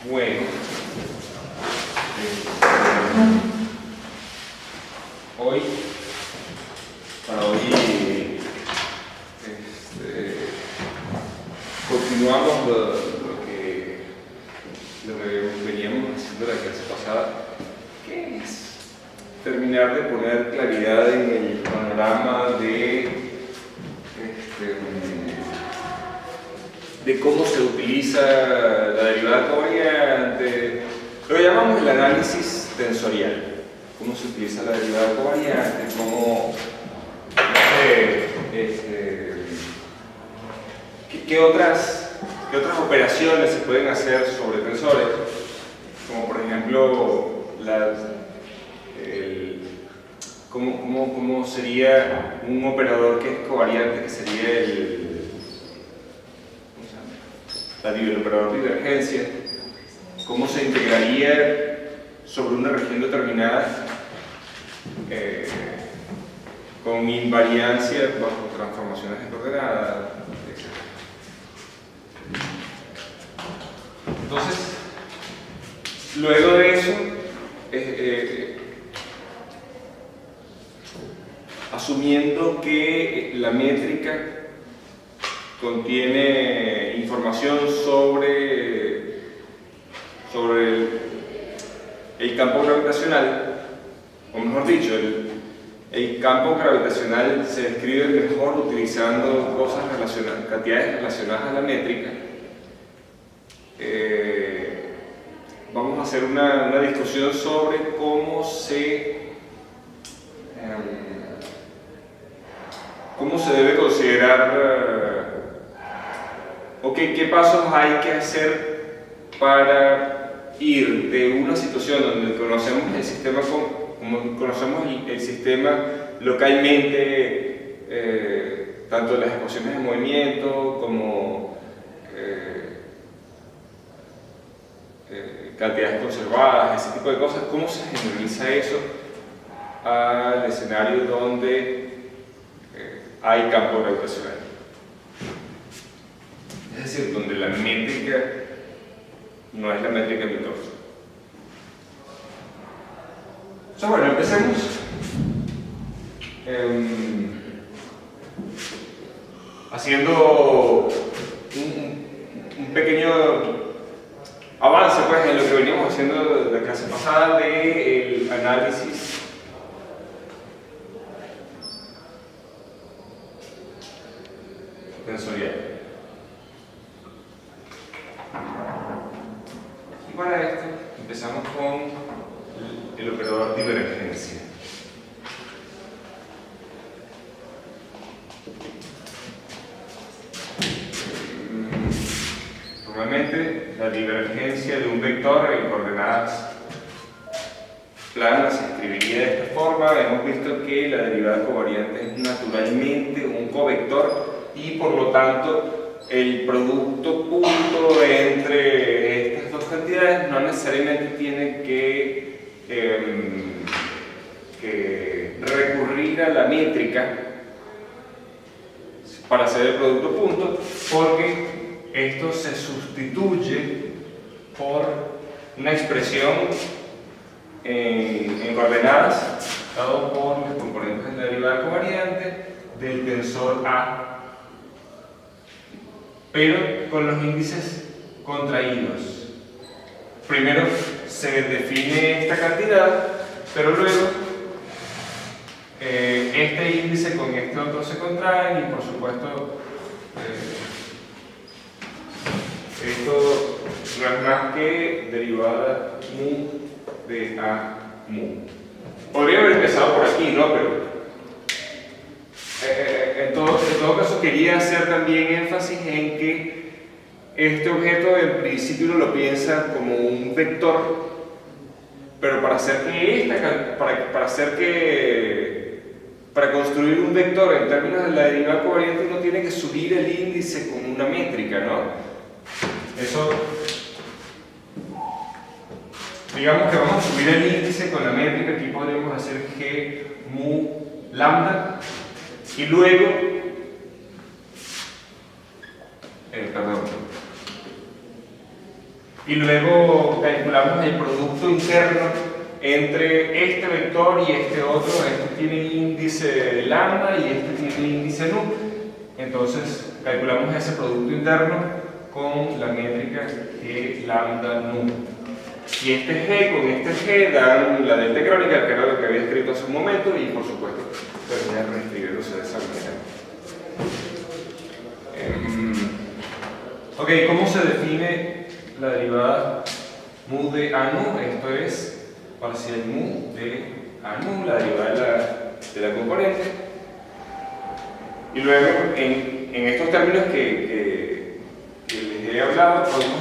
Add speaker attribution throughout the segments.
Speaker 1: Bueno, para hoy continuamos lo que veníamos haciendo la clase pasada, que es terminar de poner claridad en el panorama de cómo se utiliza la derivada covariante, lo que llamamos el análisis tensorial. Cómo se utiliza la derivada covariante, qué otras operaciones se pueden hacer sobre tensores, como por ejemplo cómo sería un operador que es covariante, que sería el operador de divergencia, cómo se integraría sobre una región determinada con invariancia bajo transformaciones de coordenadas, etc. Entonces, luego de eso, asumiendo que la métrica contiene información sobre el campo gravitacional, o mejor dicho, el campo gravitacional se describe mejor utilizando cantidades relacionadas a la métrica. Vamos a hacer una discusión sobre cómo se debe considerar o qué pasos hay que hacer para ir de una situación donde conocemos el sistema localmente, tanto las ecuaciones de movimiento como cantidades conservadas, ese tipo de cosas, cómo se generaliza eso al escenario donde hay campo gravitacional. Es decir, donde la métrica no es la métrica Minkowski. Bueno, empecemos haciendo un pequeño avance en lo que veníamos haciendo la clase pasada del análisis tensorial. Y para esto empezamos con el operador de divergencia. Normalmente la divergencia de un vector en coordenadas planas se escribiría de esta forma. Hemos visto que la derivada covariante es naturalmente un covector y por lo tanto el producto punto entre estas dos cantidades no necesariamente tiene que recurrir a la métrica para hacer el producto punto, porque esto se sustituye por una expresión en coordenadas dado por los componentes de la derivada covariante del tensor A, pero con los índices contraídos. Primero se define esta cantidad, pero luego este índice con este otro se contraen y por supuesto esto no es más que derivada mu de A mu. Podría haber empezado por aquí, ¿no? Pero en todo caso quería hacer también énfasis en que este objeto en principio uno lo piensa como un vector, pero para construir un vector en términos de la derivada covariante uno tiene que subir el índice con una métrica, ¿no? Eso, digamos que vamos a subir el índice con la métrica. Aquí podríamos hacer G mu lambda y luego Y luego calculamos el producto interno entre este vector y este otro. Este tiene índice lambda y este tiene índice nu. Entonces calculamos ese producto interno con la métrica G lambda nu. Y este G con este G dan la delta crónica, que era lo que había escrito hace un momento, y por supuesto terminar reescribiéndose de esa manera. Ok, ¿cómo se define la derivada mu de A nu? Esto es parcial mu de A nu, la derivada de la componente. Y luego, en estos términos que les he hablado, podemos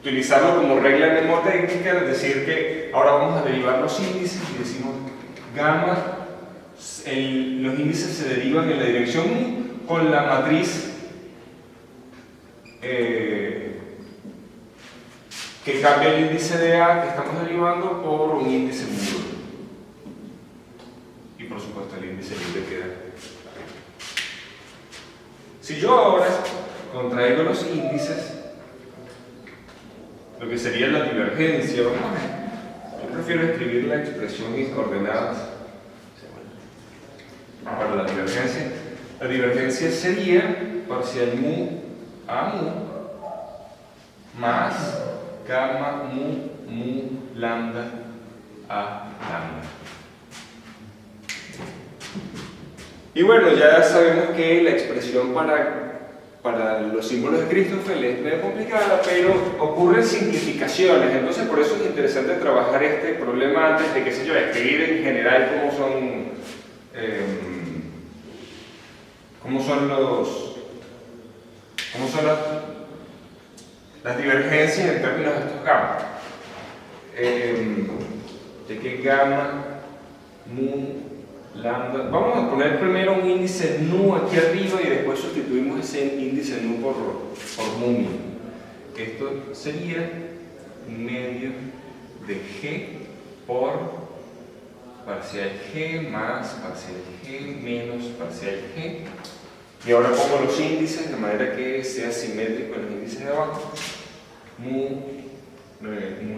Speaker 1: utilizarlo como regla mnemotécnica, es decir, que ahora vamos a derivar los índices y decimos gamma, los índices se derivan en la dirección mu con la matriz que cambia el índice de A que estamos derivando por un índice mu. Y por supuesto el índice libre queda ahí. Si yo ahora contraigo los índices, lo que sería la divergencia, yo prefiero escribir la expresión en coordenadas para la divergencia. La divergencia sería parcial mu a mu más gamma mu lambda a lambda. Y bueno, ya sabemos que la expresión para los símbolos de Christoffel es medio complicada, pero ocurren simplificaciones. Entonces por eso es interesante trabajar este problema antes de, qué sé yo, escribir en general cómo son las divergencias en términos de estos gamma. De que gamma mu lambda. Vamos a poner primero un índice nu aquí arriba y después sustituimos ese índice nu por mu mismo. Esto sería medio de G por parcial G más parcial G menos parcial G. Y ahora pongo los índices de manera que sea simétrico en los índices de abajo. Mu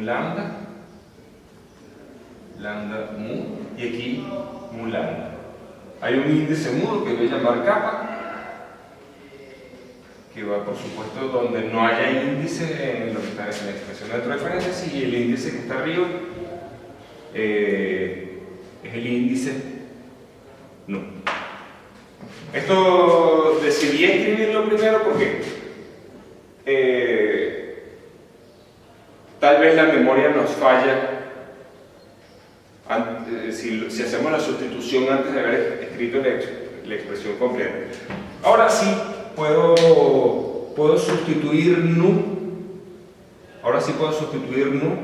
Speaker 1: lambda, lambda mu, y aquí mu lambda. Hay un índice mu que voy a llamar kappa, que va por supuesto donde no haya índice en lo que está en la expresión de referencia, y el índice que está arriba es el índice nu. Esto decidí escribirlo primero porque tal vez la memoria nos falla si hacemos la sustitución antes de haber escrito la expresión completa. Ahora sí puedo sustituir nu. Ahora sí puedo sustituir nu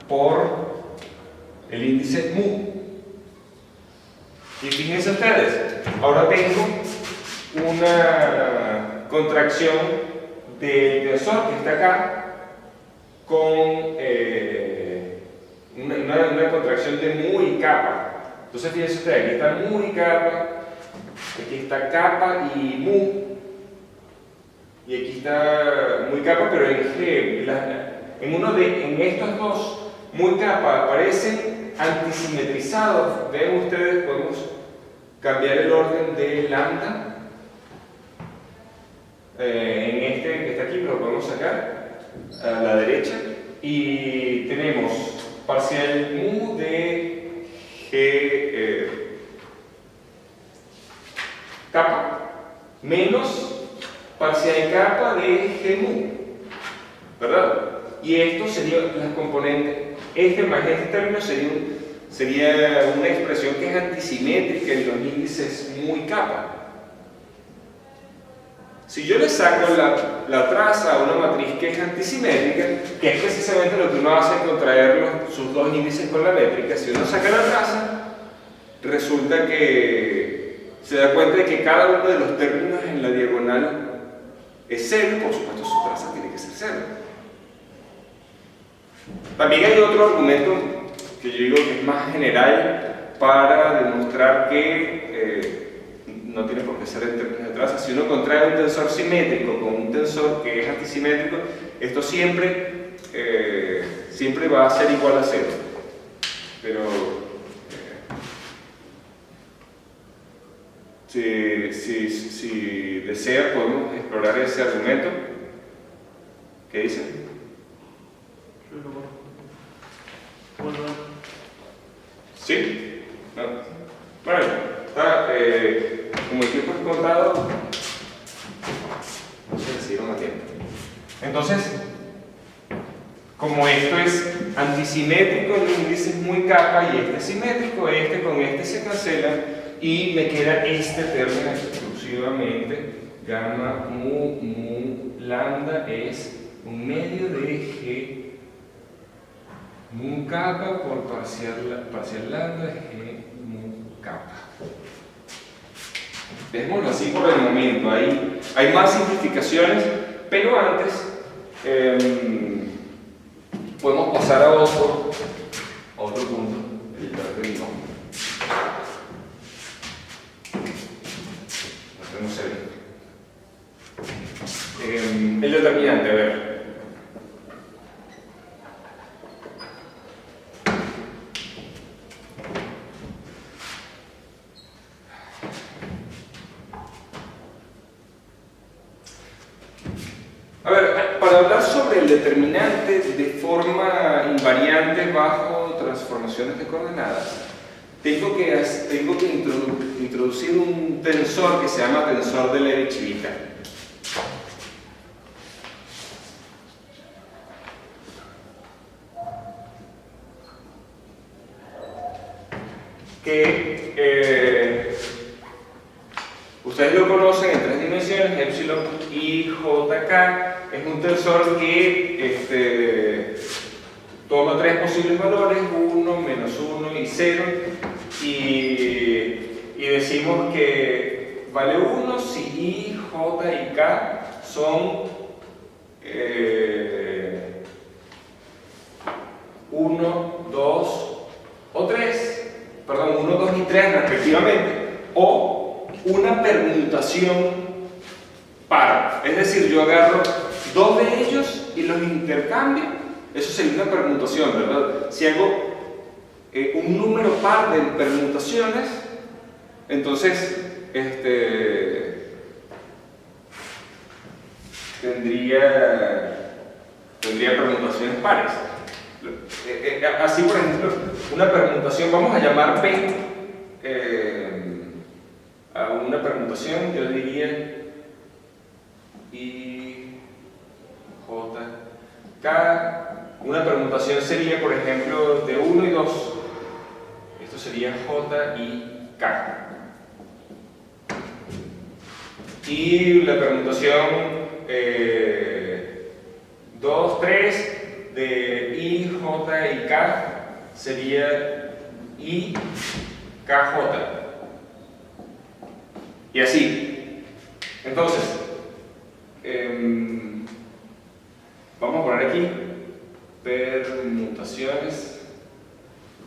Speaker 1: por el índice mu. Y fíjense ustedes, ahora tengo una contracción del tensor que está acá con una contracción de mu y kappa. Entonces fíjense ustedes, aquí está mu y kappa, aquí está kappa y mu, y aquí está mu y kappa, pero en G. En estos dos mu y kappa aparecen antisimetrizados. Ven ustedes, podemos cambiar el orden de lambda. En este que está aquí lo podemos sacar a la derecha y tenemos parcial mu de G kappa menos parcial kappa de G mu, ¿verdad? Y esto sería las componentes, este más este término sería una expresión que es antisimétrica en los índices mu y kappa. Si yo le saco la traza a una matriz que es antisimétrica, que es precisamente lo que uno hace al contraer sus dos índices con la métrica, si uno saca la traza, resulta que se da cuenta de que cada uno de los términos en la diagonal es cero, y por supuesto su traza tiene que ser cero. También hay otro argumento que yo digo que es más general para demostrar que no tiene por qué ser en términos de traza. Si uno contrae un tensor simétrico con un tensor que es antisimétrico, esto siempre va a ser igual a 0. Pero si desea, podemos explorar ese argumento. ¿Qué dice? ¿Sí? No. Bueno, está, como el tiempo es contado, no se decidieron a tiempo. Entonces, como esto es antisimétrico, el índice es muy kappa y este es simétrico, este con este se cancelan y me queda este término exclusivamente. Gamma mu lambda es un medio de G mu kappa por parcial lambda G mu kappa. Dejémoslo así por el momento. Hay más simplificaciones, pero antes podemos pasar a otro punto, el determinante. El determinante, a ver. A ver, para hablar sobre el determinante de forma invariante bajo transformaciones de coordenadas, tengo que introducir un tensor que se llama tensor de Levi-Civita. Que ustedes lo conocen en 3 dimensiones, epsilon i jk. Es un tensor que toma 3 posibles valores, 1, menos 1 y 0, y decimos que vale 1 si i, j y k son 1, 2 o 3, perdón, 1, 2 y 3 respectivamente, o una permutación par. Es decir, yo agarro 2 de ellos y los intercambio. Eso sería una permutación, ¿verdad? Si hago un número par de permutaciones, entonces tendría permutaciones pares. Así, por ejemplo, una permutación, vamos a llamar P a una permutación, yo diría I, J, K. Una permutación sería, por ejemplo, de 1 y 2. Esto sería J y K. Y la permutación 2, 3 de I, J y K sería I, K, J. Y así. Entonces, vamos a poner aquí permutaciones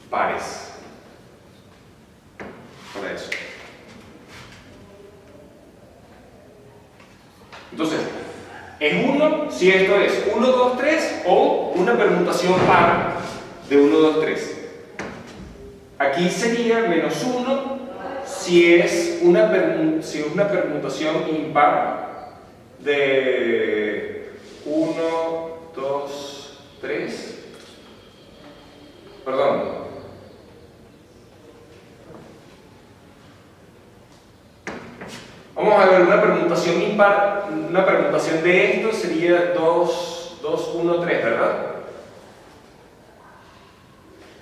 Speaker 1: pares para eso. Entonces, es 1 si esto es 1, 2, 3 o una permutación par de 1, 2, 3. Aquí sería menos 1 si es una permutación impar de 1, 2, 3. Perdón. Vamos a ver una permutación impar. Una permutación de esto sería 2, 1, 3, ¿verdad?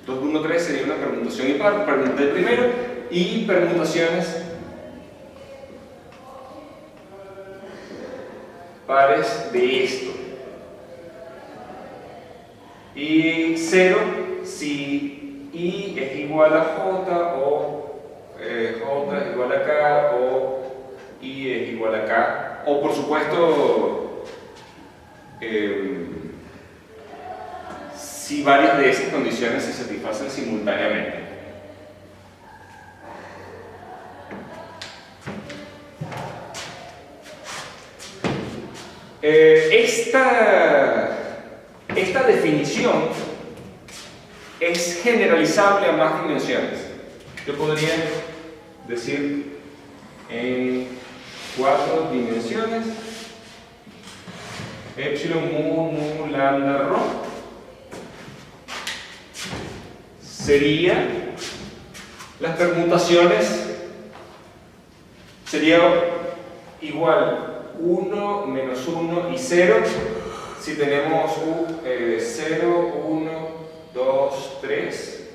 Speaker 1: 2, 1, 3 sería una permutación impar, permuta el primero. Y permutaciones pares de esto. Y 0 si I es igual a J o J es igual a K o I es igual a K. O por supuesto si varias de esas condiciones se satisfacen simultáneamente. Esta definición es generalizable a más dimensiones. Yo podría decir en 4 dimensiones epsilon mu lambda rho sería las permutaciones sería igual 1 menos 1 y 0 si tenemos 0, 1, 2, 3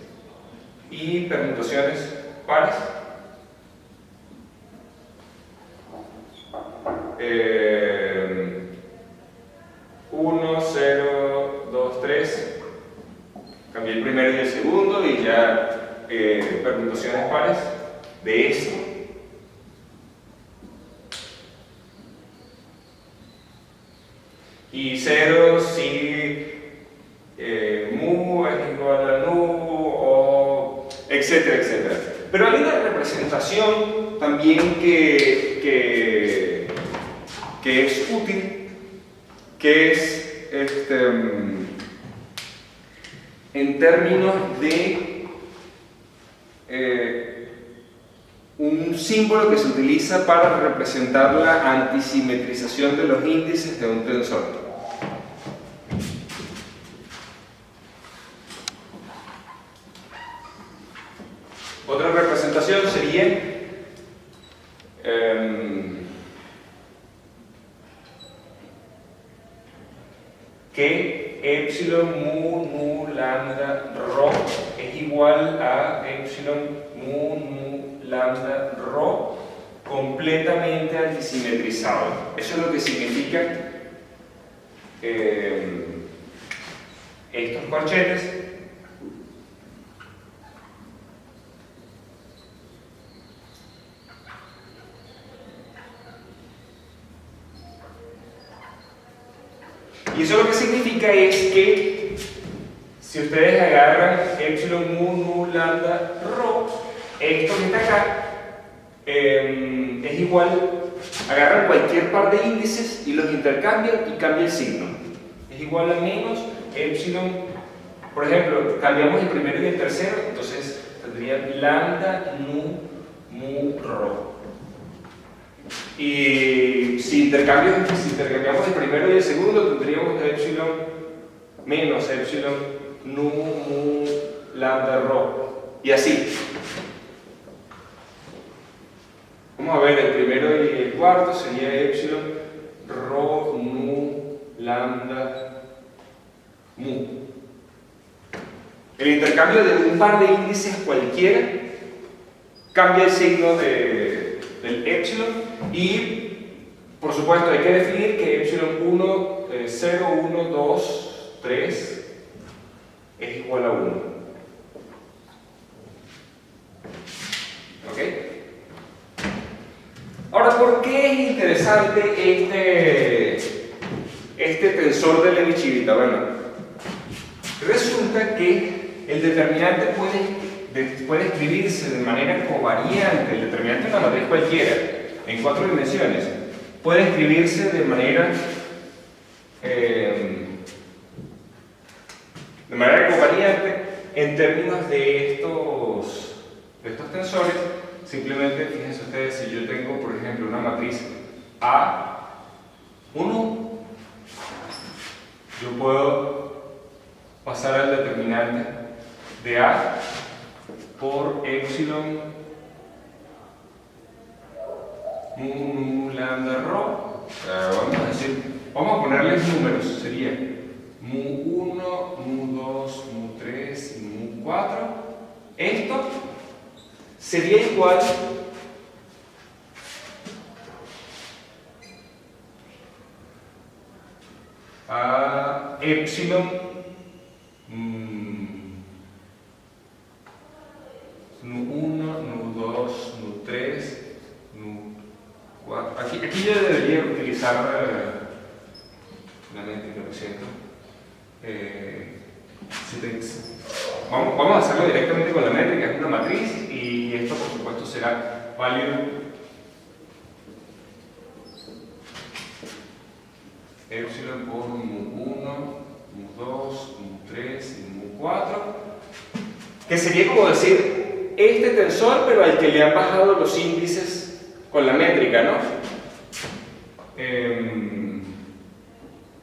Speaker 1: y permutaciones pares. 1, 0, 2, 3. Cambié el primero y el segundo y ya permutaciones pares de esto. Y 0 si mu es igual a nu, o etcétera, etcétera. Pero hay una representación también que es útil, que es en términos de un símbolo que se utiliza para representar la antisimetrización de los índices de un tensor. Otra representación sería que epsilon mu lambda rho es igual a epsilon mu lambda rho completamente antisimetrizado. Eso es lo que significa estos corchetes. Y eso lo que significa es que si ustedes agarran epsilon mu lambda rho, esto que está acá es igual, agarran cualquier par de índices y los intercambian y cambia el signo. Es igual a menos epsilon, por ejemplo, cambiamos el primero y el tercero, entonces tendría lambda mu rho. Y si intercambiamos el primero y el segundo, tendríamos epsilon menos epsilon mu lambda rho. Y así. Vamos a ver, el primero y el cuarto sería epsilon rho mu lambda mu. El intercambio de un par de índices cualquiera cambia el signo del epsilon. Y, por supuesto, hay que definir que epsilon 1, 0, 1, 2, 3 es igual a 1. ¿Ok? Ahora, ¿por qué es interesante este tensor de Levi-Civita? Bueno, resulta que el determinante puede escribirse de manera covariante. El determinante de una matriz cualquiera en 4 dimensiones puede escribirse de manera covariante en términos de estos tensores. Simplemente fíjense ustedes, si yo tengo por ejemplo una matriz A1, yo puedo pasar al determinante de A por epsilon mu lambda rho. Vamos a ponerles números, sería mu 1, mu 2, mu 3 y mu 4. Esto sería igual a epsilon nu 1, nu 2, nu 3, nu 4. Aquí yo debería utilizar la mente que lo siento. Vamos a hacerlo directamente con la métrica, es una matriz, y esto por supuesto será válido epsilon por mu1, mu2, mu3 y mu4, que sería como decir este tensor, pero al que le han bajado los índices con la métrica, ¿no?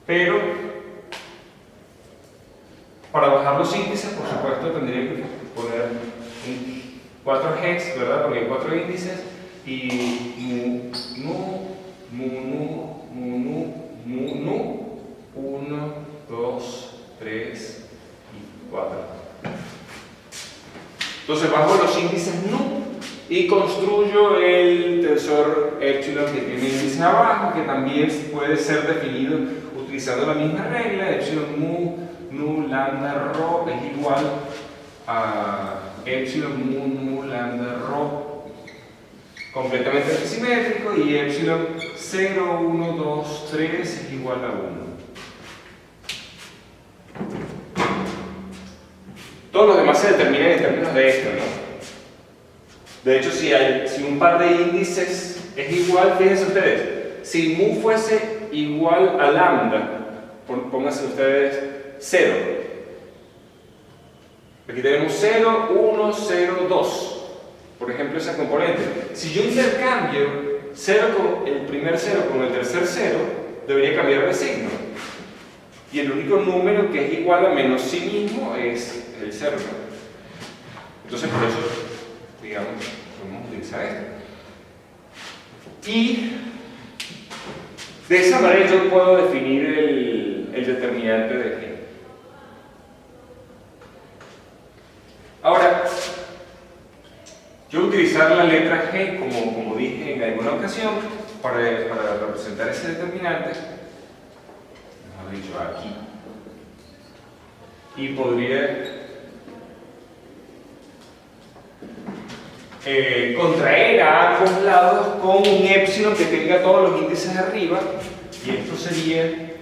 Speaker 1: Pero para bajar los índices, por supuesto, tendría que poner 4 hex, ¿verdad? Porque hay 4 índices, y mu, nu, 1, 2, 3 y 4. Entonces bajo los índices nu y construyo el tensor epsilon que tiene índice abajo, que también puede ser definido utilizando la misma regla. Epsilon mu, nu, lambda, rho es igual a epsilon mu, nu, lambda, rho completamente simétrico, y epsilon 0, 1, 2, 3 es igual a 1. Todos los demás se determinan en términos de esto, ¿no? De hecho, si un par de índices es igual, fíjense ustedes, si mu fuese igual a lambda, pónganse ustedes 0. Aquí tenemos 0, 1, 0, 2. Por ejemplo, esa componente. Si yo intercambio el primer 0 con el tercer 0, debería cambiar de signo. Y el único número que es igual a menos sí mismo es el 0. Entonces, por eso, digamos, podemos utilizar esto. Y de esa manera yo puedo definir el determinante de G. Ahora, yo voy a utilizar la letra G, como dije en alguna ocasión, para representar ese determinante. Mejor dicho, aquí. Y podría contraer a ambos lados con un epsilon que tenga todos los índices arriba, y esto sería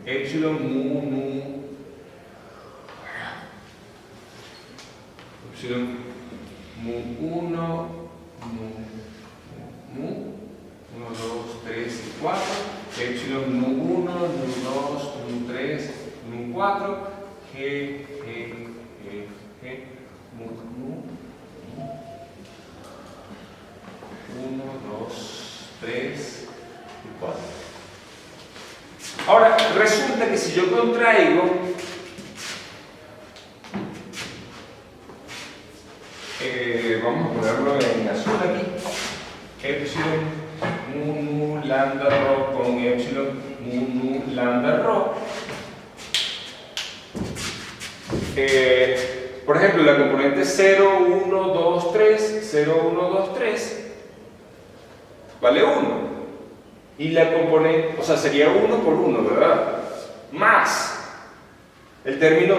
Speaker 1: epsilon mu, nu, epsilon mu 1, mu 1, 2, 3 y 4, epsilon mu 1, mu 2, mu 3, mu 4, g, mu 1, 2, 3 y 4. Ahora, resulta que si yo contraigo vamos a ponerlo en azul aquí, epsilon mu nu lambda rho con epsilon mu nu lambda rho. Por ejemplo, la componente 0, 1, 2, 3, 0, 1, 2, 3 vale 1. Y la componente, o sea, sería 1 por 1, ¿verdad? Más el término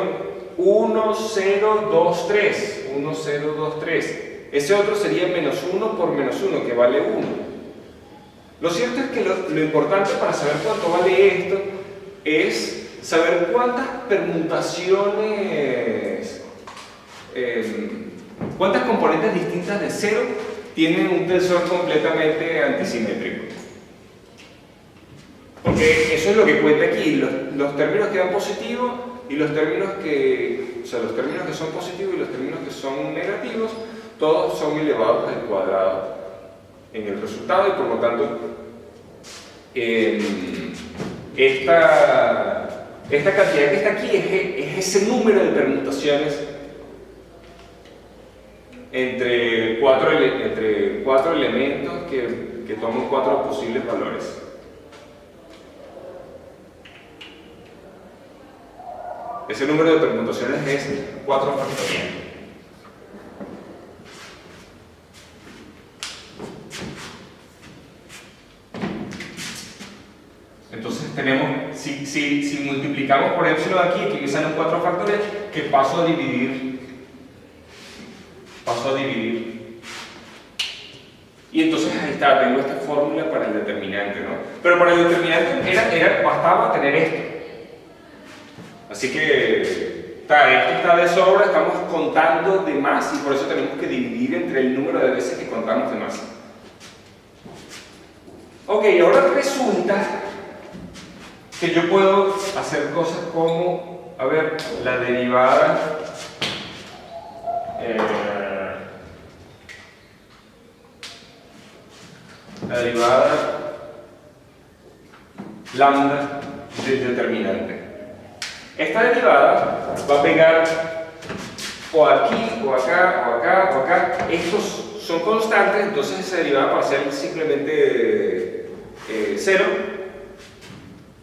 Speaker 1: 1, 0, 2, 3. 1, 0, 2, 3. Ese otro sería menos 1 por menos 1, que vale 1. Lo cierto es que lo importante para saber cuánto vale esto es saber cuántas permutaciones, cuántas componentes distintas de 0 tienen un tensor completamente antisimétrico. Porque eso es lo que cuenta aquí, los términos que dan positivos y los términos que, o sea, los términos que son positivos y los términos que son negativos, todos son elevados al cuadrado en el resultado, y por lo tanto esta cantidad que está aquí es ese número de permutaciones entre cuatro elementos que toman 4 posibles valores. Ese número de permutaciones es 4 factorial. Entonces tenemos, si multiplicamos por epsilon aquí, que me salen 4 factorial, que paso a dividir. Y entonces ahí está, tengo esta fórmula para el determinante, ¿no? Pero para el determinante bastaba tener esto. Así que esto está de sobra, estamos contando de más, y por eso tenemos que dividir entre el número de veces que contamos de más. Ok, ahora resulta que yo puedo hacer cosas como, a ver, la derivada lambda del determinante. Esta derivada va a pegar o aquí, o acá, o acá, o acá. Estos son constantes, entonces esa derivada parcial es simplemente 0.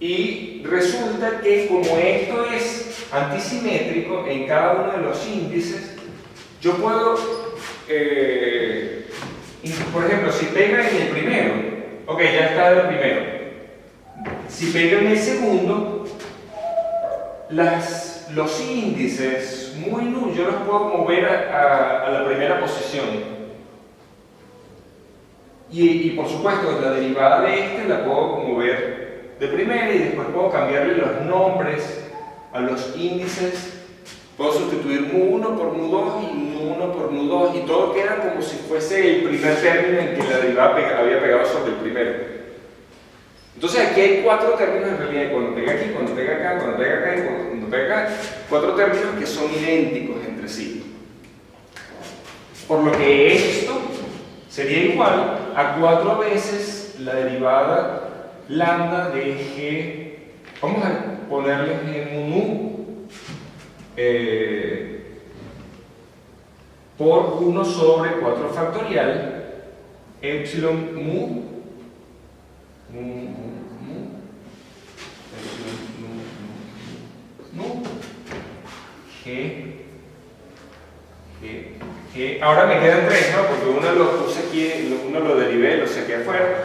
Speaker 1: Y resulta que como esto es antisimétrico en cada uno de los índices, yo puedo, por ejemplo, si pega en el primero, ok, ya está el primero. Si pega en el segundo, los índices muy nulos yo los puedo mover a la primera posición. Y por supuesto, la derivada de este la puedo mover de primera y después puedo cambiarle los nombres a los índices. Puedo sustituir mu1 por mu2 y mu1 por mu2 y todo queda como si fuese el primer término en que la derivada había pegado sobre el primero. Entonces aquí hay 4 términos en realidad, cuando pega aquí, cuando pega acá, cuando pega acá y cuando pega acá, 4 términos que son idénticos entre sí. Por lo que esto sería igual a 4 veces la derivada lambda de g, vamos a ponerle g mu por 1 sobre 4 factorial epsilon mu G. Ahora me quedan 3, ¿no? Porque uno lo puse aquí, uno lo derivé, lo saqué afuera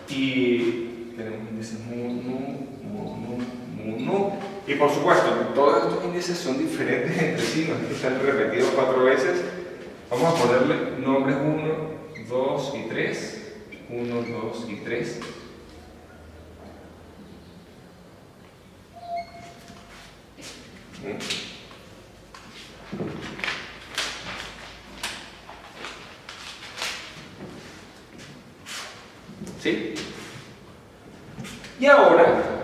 Speaker 1: y tenemos índices mu. Y por supuesto, todos estos índices son diferentes entre sí, no es que están repetidos 4 veces. Vamos a ponerle nombres 1, 2 y 3. 1, 2 y 3. ¿Sí? Y ahora,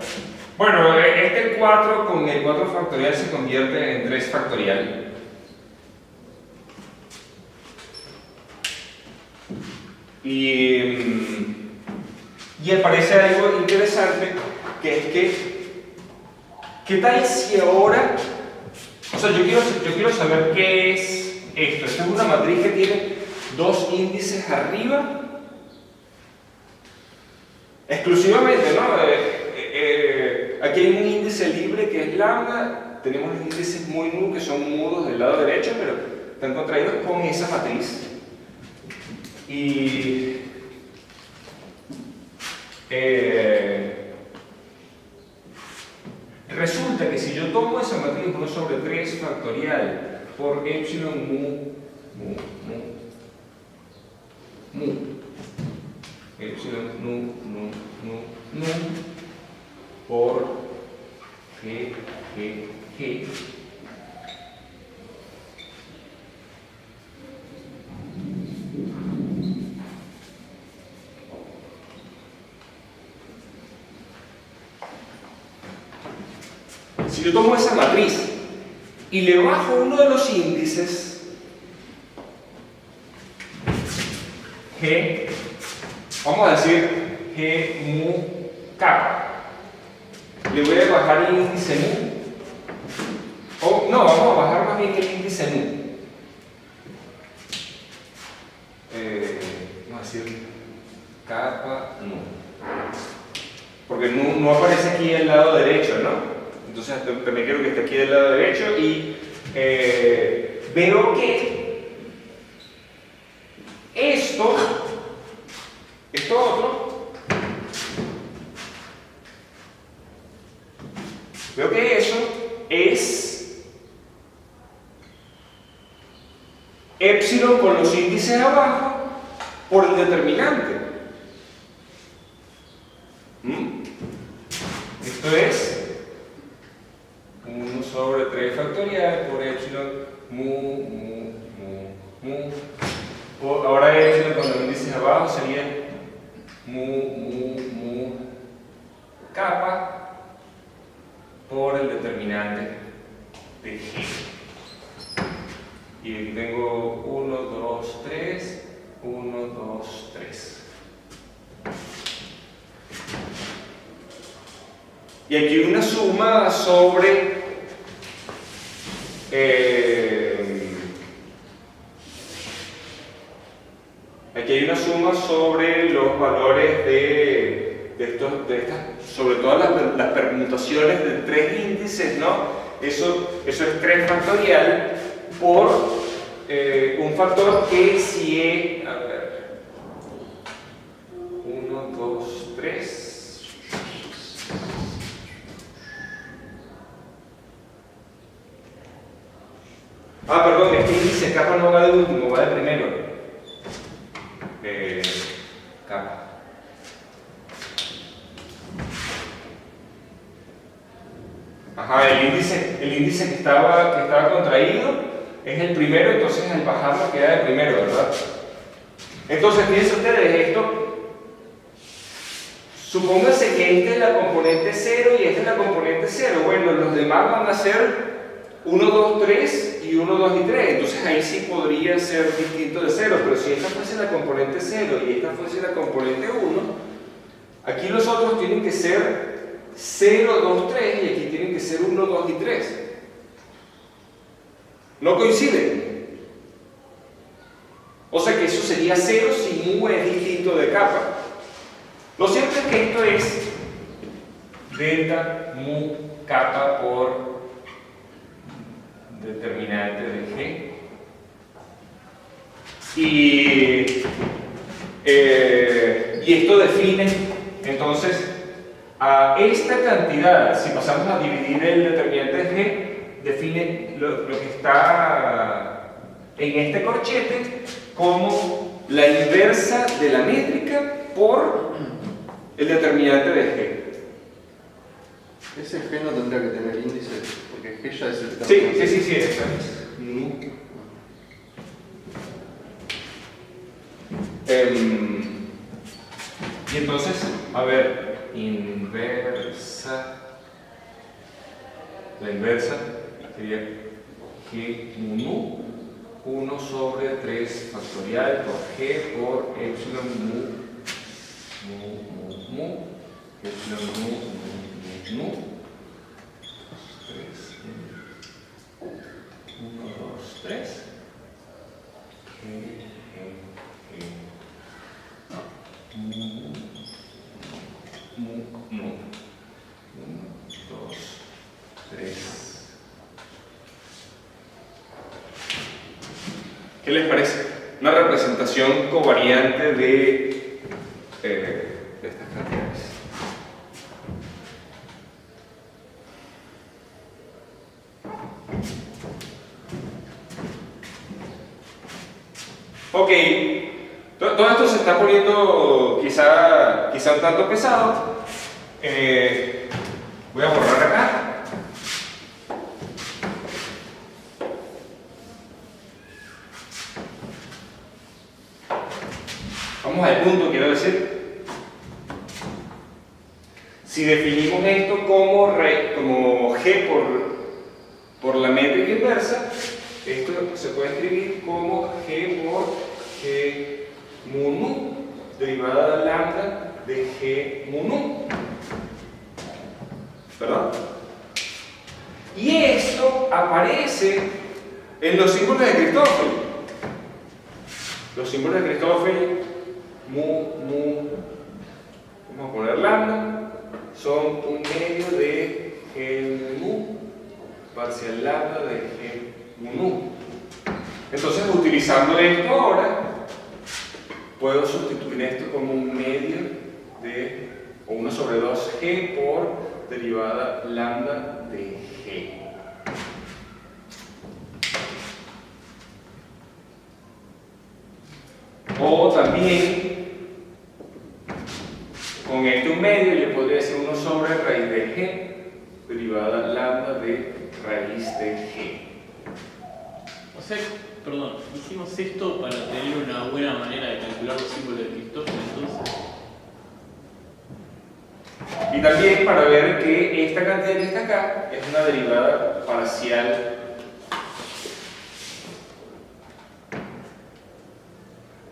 Speaker 1: bueno, este 4 con el 4 factorial se convierte en 3 factorial. Y aparece algo interesante, que es que, ¿qué tal si ahora, o sea, yo quiero saber qué es esto? Esta es una matriz que tiene 2 índices arriba, exclusivamente, ¿no? Aquí hay un índice libre que es lambda, tenemos los índices muy nu que son mudos del lado derecho, pero están contraídos con esa matriz. Y resulta que si yo tomo esa matriz 1 sobre 3 factorial por epsilon mu epsilon nu por g. Si yo tomo esa matriz y le bajo uno de los índices, g, vamos a decir g mu kappa, le voy a bajar el índice mu, o no, vamos a bajar más bien el índice mu, vamos a decir kappa nu, porque no aparece aquí del lado derecho, ¿no? Entonces también quiero que esté aquí del lado derecho y veo que esto otro, veo que eso es epsilon con los índices abajo por el determinante. Esto es 1 sobre 3 factorial por epsilon mu. Ahora epsilon con los índices abajo sería mu kappa por el determinante de G. Y aquí tengo 1, 2, 3, 1, 2, 3. Y aquí una suma sobre aquí hay una suma sobre los valores de sobre todas las permutaciones de tres índices, ¿no? Eso es 3 factorial por un factor que si es, a ver, 1, 2, 3. Ah, perdón, este índice kappa no va de último, va de primero. Kappa. Ajá, el índice que estaba contraído es el primero, entonces al bajarlo queda de primero, ¿verdad? Entonces, fíjense ustedes esto. Supónganse que esta es la componente 0 y esta es la componente 0. Bueno, los demás van a ser 1, 2, 3 y 1, 2 y 3. Entonces ahí sí podría ser distinto de 0, pero si esta fuese la componente 0 y esta fuese la componente 1, aquí los otros tienen que ser 0, 2, 3 y aquí tienen que ser 1, 2 y 3. No coinciden. O sea que eso sería 0 si mu es distinto de kappa. Lo cierto es que esto es delta mu kappa por determinante de G. Y esto define entonces a esta cantidad, si pasamos a dividir el determinante de G, define lo que está en este corchete como la inversa de la métrica por el determinante de G.
Speaker 2: Ese G no tendría que tener índice, porque G ya es el que
Speaker 1: Sí, esa es. Y entonces, a ver, la inversa sería G mu 1 sobre 3 factorial por G por epsilon mu epsilon mu 1, 2, 3 mu 1, 2, 3. ¿Qué les parece? Una representación covariante de estas cantidades. Ok, todo esto se está poniendo quizá un tanto pesado. Voy a borrar acá. Vamos al punto, quiero decir. Si definimos esto como G por la métrica inversa, esto se puede escribir como G por G mu nu, derivada de lambda de G mu nu. ¿Verdad? Y esto aparece en los símbolos de Christoffel. Los símbolos de Christoffel, vamos a poner lambda, son un medio de G mu parcial lambda de G mu nu. Entonces, utilizando esto ahora, puedo sustituir esto como un medio de, o 1 sobre 2G por derivada lambda de G. O también, con este un medio, le podría decir 1 sobre raíz de G, derivada lambda de raíz de G.
Speaker 3: O sea, perdón, hicimos esto para tener una buena manera de calcular los símbolos de Christoffel, entonces.
Speaker 1: Y también para ver que esta cantidad que está acá es una derivada parcial.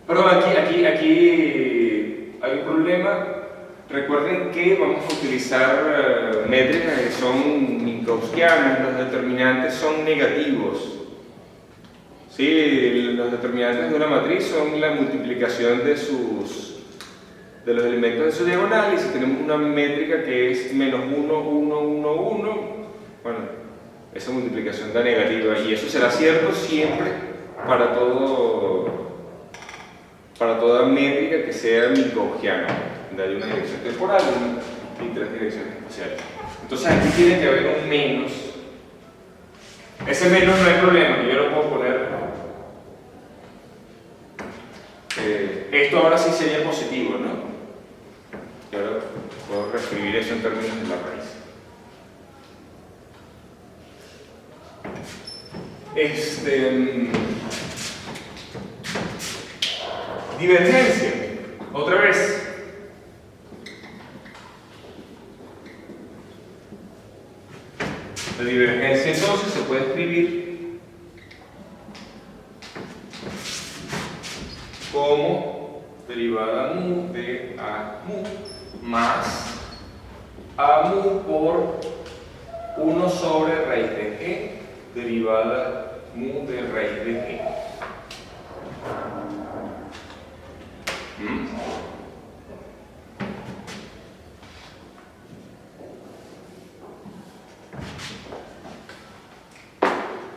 Speaker 1: Perdón, aquí hay un problema. Recuerden que vamos a utilizar métricas que son minkowskianas, los determinantes son negativos. ¿Sí? Los determinantes de una matriz son la multiplicación de los elementos de su diagonal, y si tenemos una métrica que es menos 1, 1, 1, 1, bueno, esa multiplicación da negativa, y eso será cierto siempre para toda métrica que sea minkowskiana, de una dirección temporal y tres direcciones espaciales. Entonces aquí tiene que haber un menos. Ese menos no hay problema, yo lo puedo poner. Esto ahora sí sería positivo, ¿no? Y ahora puedo reescribir eso en términos de la raíz. Divergencia, otra vez. La divergencia entonces se puede escribir como derivada mu de a mu más a mu por 1 sobre raíz de g derivada mu de raíz de g.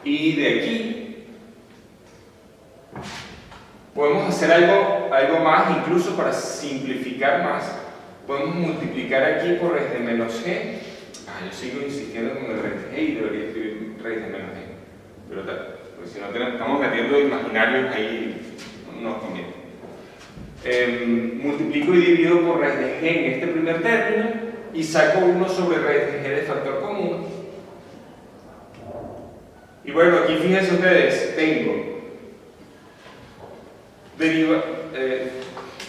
Speaker 1: Y de aquí podemos hacer algo más, incluso para simplificar más. Podemos multiplicar aquí por raíz de menos g. Yo sigo insistiendo con el raíz de g y debería escribir raíz de menos g. Pero tal, porque si no estamos metiendo imaginarios ahí, no nos conviene. Multiplico y divido por raíz de g en este primer término y saco 1 sobre raíz de g de factor común. Y bueno, aquí fíjense ustedes, tengo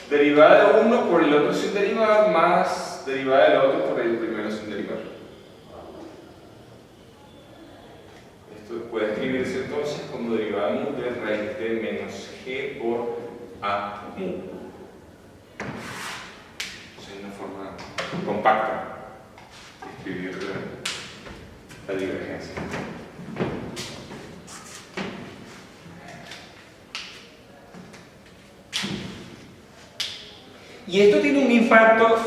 Speaker 1: derivada de uno por el otro sin derivar más derivada del otro por el primero sin derivar. Esto puede escribirse entonces como derivada mu de raíz de menos g por a mu. Es una forma compacta de escribir la divergencia. Y esto tiene un impacto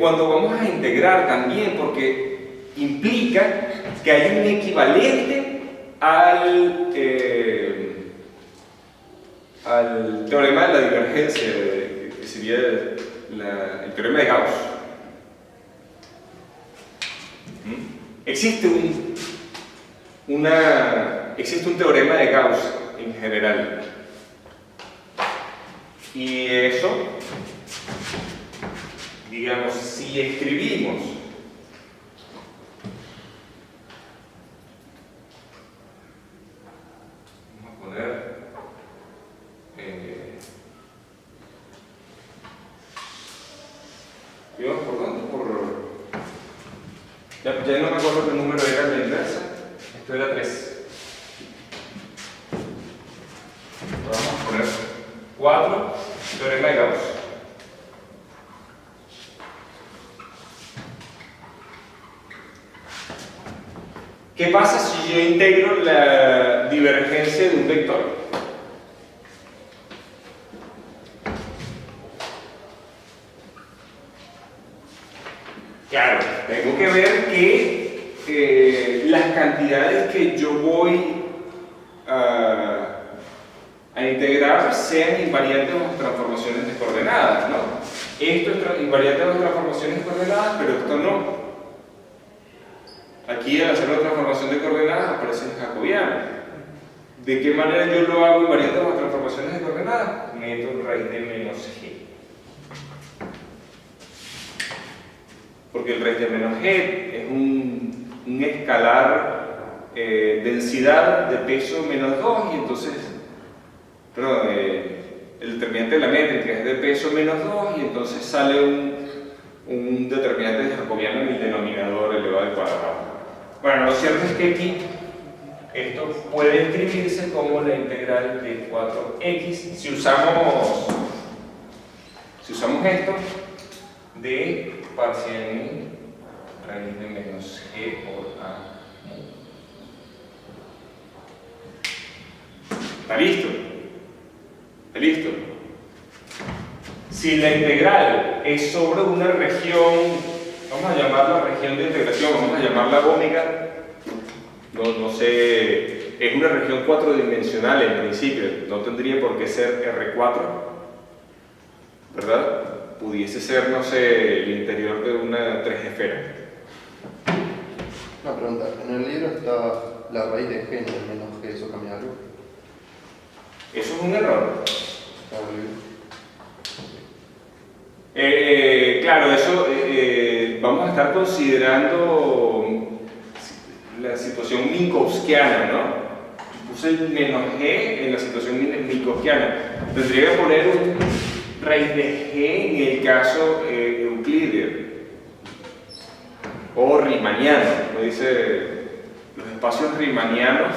Speaker 1: cuando vamos a integrar también, porque implica que hay un equivalente al teorema de la divergencia, que sería el teorema de Gauss. Existe un teorema de Gauss en general. Y eso, digamos, si escribimos vamos a poner ¿vimos por dónde? Ya no me acuerdo qué número era la inversa. Esto era 3. Vamos a poner 4, teorema de Gauss. ¿Qué pasa si yo integro la divergencia de un vector? Claro, tengo que ver que las cantidades que yo voy a integrar sean invariantes bajo transformaciones de coordenadas, ¿no? Esto es invariante bajo transformaciones de coordenadas, pero esto no. Aquí al hacer una transformación de coordenadas aparece el jacobiano. ¿De qué manera yo lo hago invariante bajo transformaciones de coordenadas? Meto raíz de menos g. Porque el raíz de menos g es un escalar densidad de peso menos 2, y entonces el determinante de la métrica es de peso menos 2, y entonces sale un determinante jacobiano en el denominador elevado al cuadrado. Bueno, lo cierto es que aquí esto puede escribirse como la integral de 4x si usamos esto de parcial mu raíz de menos g por a mu. ¿Está listo? ¿Está listo? Si la integral es sobre una región, vamos a llamarla región de integración, vamos a llamarla ómega, no sé, es una región cuatrodimensional en principio, no tendría por qué ser R4, ¿verdad? Pudiese ser, no sé, el interior de una tres esfera.
Speaker 2: Una pregunta, en el libro está la raíz de g, no es menos g, ¿eso cambia algo?
Speaker 1: Eso es un error.
Speaker 2: Está en el libro.
Speaker 1: Claro, eso vamos a estar considerando la situación minkowskiana, ¿no? Puse el menos g en la situación minkowskiana. Tendría que poner un raíz de g en el caso euclídeo o riemanniano, ¿no? Dice los espacios riemannianos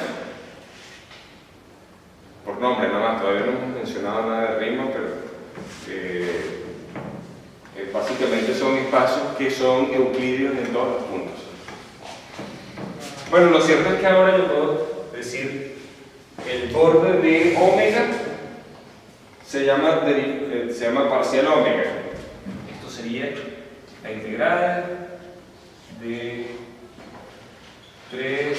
Speaker 1: por nombre nada más, todavía no hemos mencionado nada de Riemann, pero básicamente son espacios que son euclídeos en todos los puntos. Bueno, lo cierto es que ahora yo puedo decir el borde de omega se llama parcial omega. Esto sería la integral de 3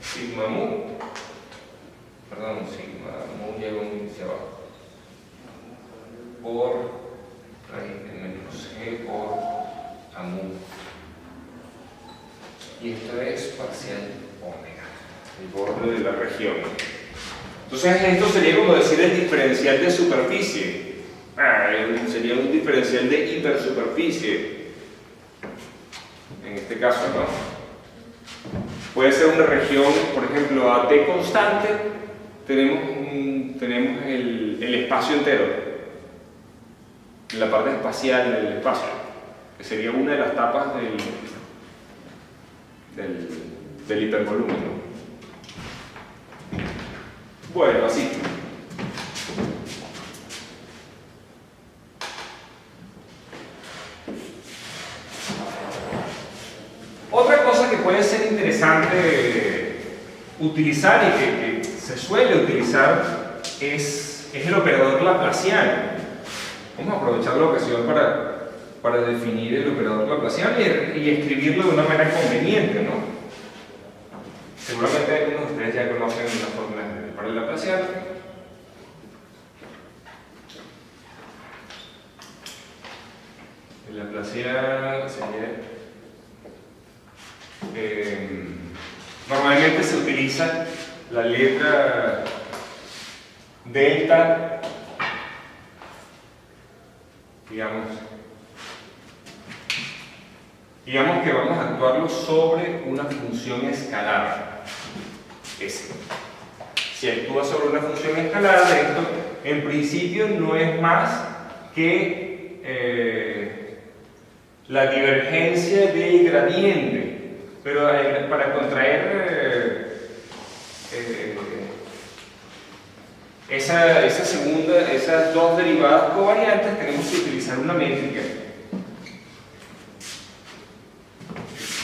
Speaker 1: sigma mu, perdón, sigma mu lleva un índice abajo, por raíz de menos g por a mu. Y esto es parcial omega, el borde de la región. Entonces esto sería como decir el diferencial de superficie. Sería un diferencial de hipersuperficie. En este caso, ¿no? Puede ser una región, por ejemplo, a t constante, tenemos el espacio entero, la parte espacial del espacio, que sería una de las tapas del hipervolumen, ¿no? Bueno, así. Otra cosa que puede ser interesante utilizar y que se suele utilizar es el operador laplaciano. Vamos a aprovechar la ocasión para definir el operador laplaciano y escribirlo de una manera conveniente, ¿no? Seguramente algunos de ustedes ya conocen la fórmula para el laplaciano. El laplaciano sería... normalmente se utiliza la letra delta, digamos que vamos a actuarlo sobre una función escalar S. Si actúa sobre una función escalar, esto en principio no es más que la divergencia del gradiente. Pero para contraer esas dos derivadas covariantes tenemos que utilizar una métrica.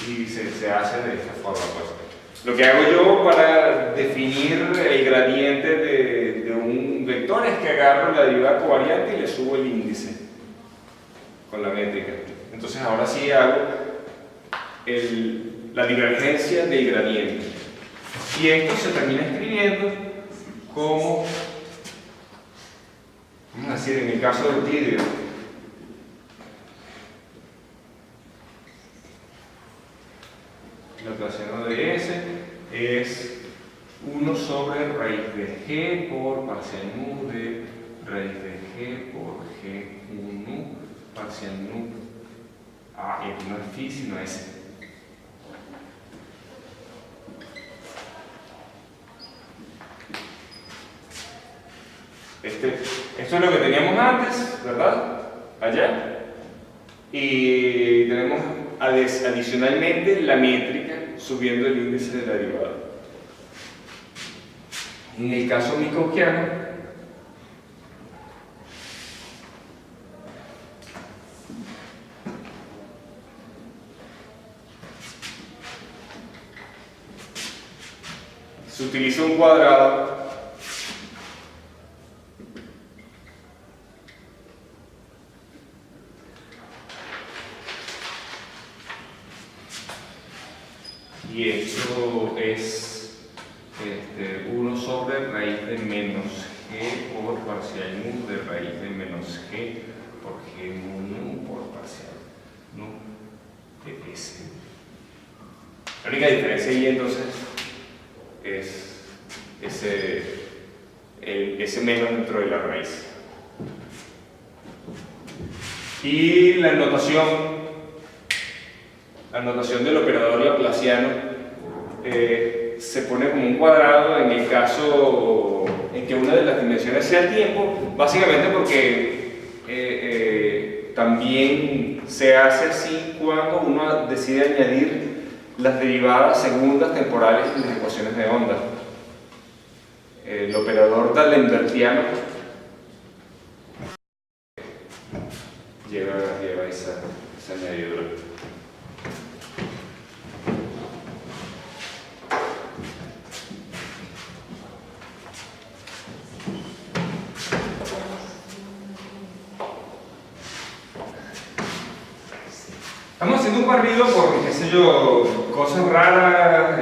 Speaker 1: Y se hace de esta forma, pues. Lo que hago yo para definir el gradiente de un vector es que agarro la derivada covariante y le subo el índice con la métrica. Entonces ahora sí hago la divergencia del gradiente. Y esto se termina escribiendo como, vamos a decir, en el caso de Euclides, la laplaciano de S es 1 sobre raíz de g por parcial mu de raíz de g por g1 parcial mu. Y aquí no es phi sino S. Esto es lo que teníamos antes, ¿verdad? Allá. Y tenemos adicionalmente la métrica subiendo el índice de la derivada. En el caso minkowskiano, se utiliza un cuadrado y esto es 1 sobre raíz de menos g por parcial nu de raíz de menos g por g nu por parcial nu de s. La única diferencia ahí entonces es ese menos dentro de la raíz. Y la notación del operador laplaciano se pone como un cuadrado en el caso en que una de las dimensiones sea el tiempo, básicamente porque también se hace así cuando uno decide añadir las derivadas segundas temporales en las ecuaciones de onda. El operador d'Alembertiano lleva esa añadidura. Estamos haciendo un barrido por, qué sé yo, cosas raras,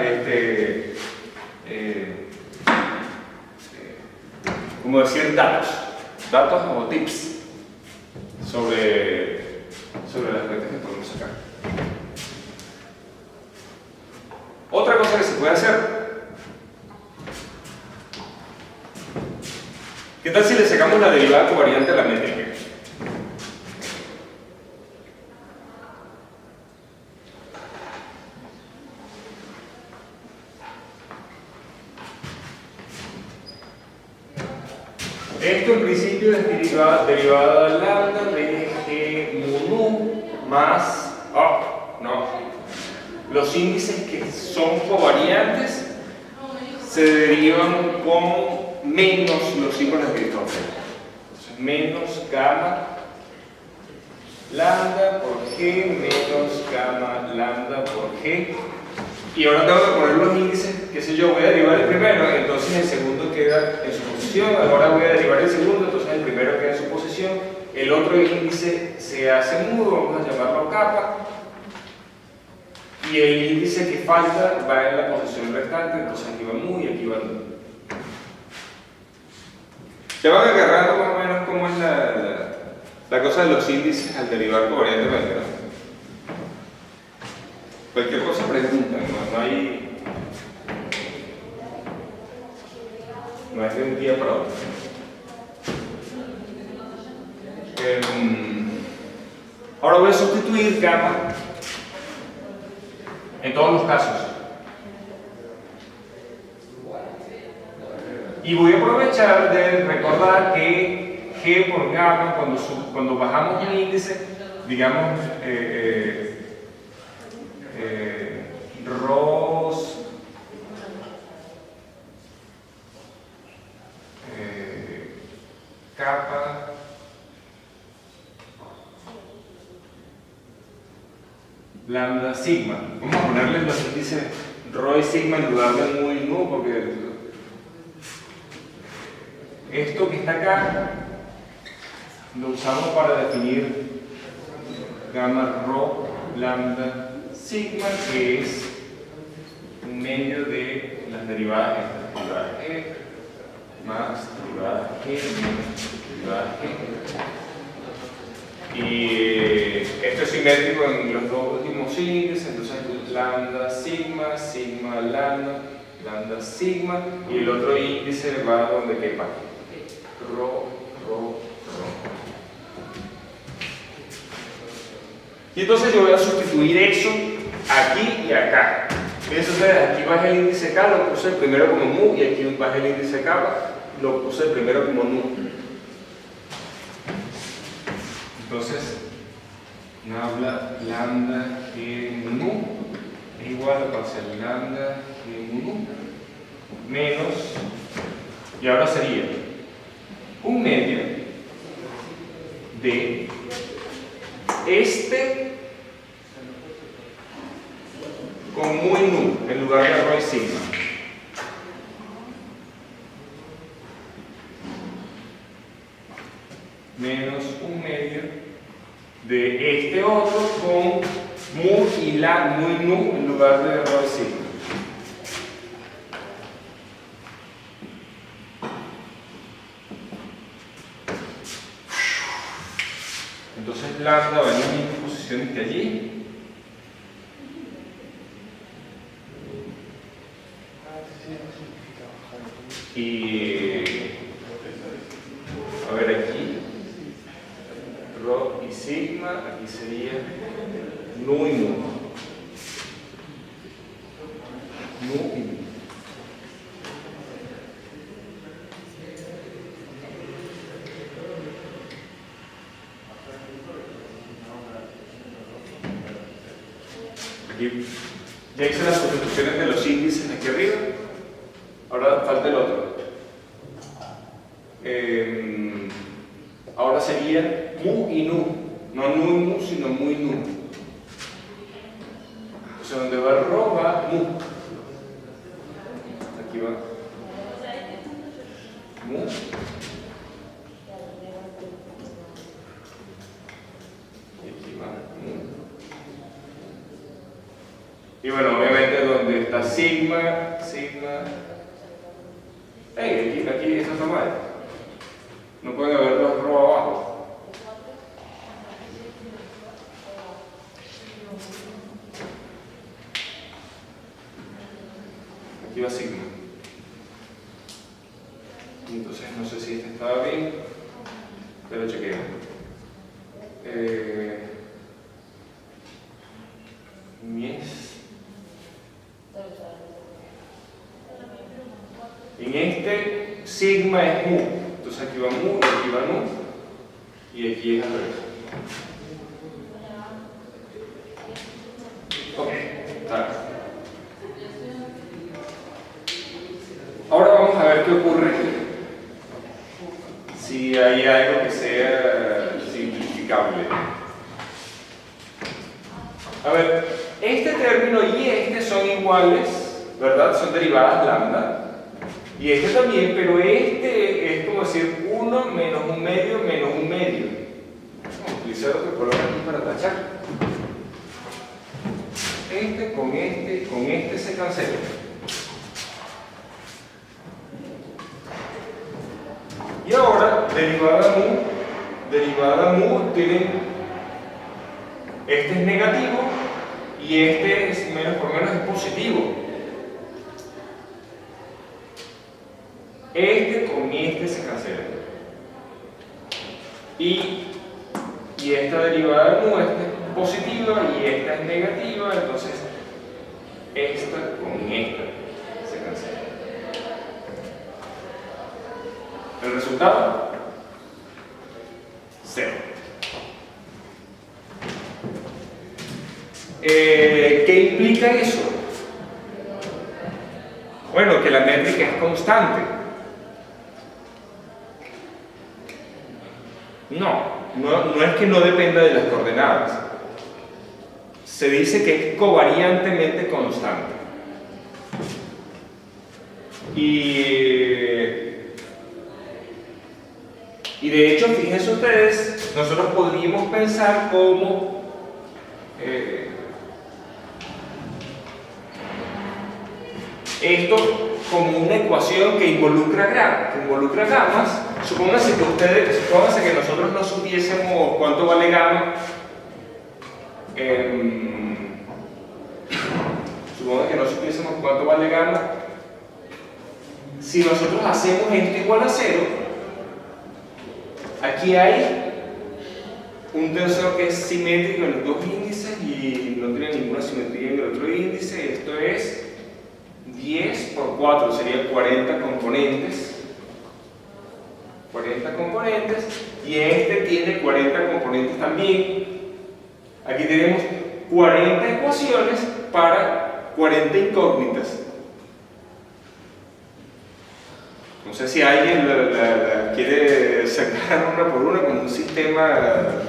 Speaker 1: como decir datos o tips sobre las metas que podemos sacar. Otra cosa que se puede hacer, ¿qué tal si le sacamos la derivada covariante a la métrica? Esto en principio es derivada de lambda de g mu nu más, los índices que son covariantes se derivan con menos los símbolos de Christoffel. Entonces, menos gamma lambda por g menos gamma lambda por g. Y ahora tengo que poner los índices, qué sé yo, voy a derivar el primero, entonces el segundo queda en su posición, ahora voy a derivar el segundo, entonces el primero queda en su posición, el otro índice se hace mudo, vamos a llamarlo kappa, y el índice que falta va en la posición restante, entonces aquí va mu y aquí va nu. Se van agarrando más o menos cómo es la cosa de los índices al derivar covariantemente, ¿no? Cualquier cosa preguntan, no es de un día para otro. Ahora voy a sustituir gamma en todos los casos. Y voy a aprovechar de recordar que g por gamma, cuando bajamos un índice, digamos, Ros kappa lambda sigma. Vamos a ponerle los índices rho y sigma en lugar de mu y nu, porque esto que está acá lo usamos para definir gamma rho lambda sigma, que es un medio de las derivadas estas, derivada g más derivada g menos derivada g. Y esto es simétrico en los dos últimos índices, entonces lambda sigma, sigma lambda, lambda sigma, y el otro índice va donde quepa, rho, rho, rho. Y entonces yo voy a sustituir eso aquí y acá. Fíjense ustedes, aquí bajé el índice K, lo puse primero como mu, y aquí bajé el índice K, lo puse primero como nu. Entonces, lambda que mu es igual a parcial lambda que mu menos, y ahora sería 1/2 de este con mu y nu en lugar de rho y sigma. Menos 1/2 de este otro con mu y nu en lugar de rho y sigma. Entonces lambda va en las mismas posiciones que allí. Y a ver aquí, rho y sigma, aquí sería nu y nu. Nu y nu. Aquí ya hice las sustituciones de los índices aquí arriba. Ahora falta el otro. Ahora sería mu y nu. No nu y mu, sino mu y nu. O sea, donde va rho va mu. Aquí va mu. Y aquí va mu. Y bueno, obviamente donde está sigma. Hey, aquí eso está mal. No pueden haber los rho abajo. Aquí va sigma. Entonces no sé si este estaba bien, pero chequeo. En este sigma es mu, entonces aquí va mu, aquí va nu, y aquí es al revés. Ok, está. Ahora vamos a ver qué ocurre si hay algo que sea simplificable. A ver, este término y este son iguales, ¿verdad? Son derivadas lambda. Y este también, pero este es como decir 1 menos 1/2 menos 1/2. Vamos a utilizar otro color aquí para tachar. Este con este se cancela. Y ahora, derivada mu tienen, este es negativo y este es menos por menos es positivo. Este con este se cancela. Y esta derivada de mu, esta es positiva y esta es negativa, entonces esta con esta se cancela. El resultado, 0. ¿Qué implica eso? Bueno, que la métrica es constante. No es que no dependa de las coordenadas. Se dice que es covariantemente constante. Y de hecho, fíjense ustedes, nosotros podríamos pensar como esto como una ecuación que involucra gamas. Supónganse que nosotros no supiésemos cuánto vale gamma. Supongamos que no supiésemos cuánto vale gamma. Si nosotros hacemos esto igual a 0, aquí hay un tensor que es simétrico en los dos índices y no tiene ninguna simetría en el otro índice. Esto es 10 por 4, sería 40 componentes. 40 estas componentes, y este tiene 40 componentes también. Aquí tenemos 40 ecuaciones para 40 incógnitas. No sé si alguien la quiere sacar una por una con un sistema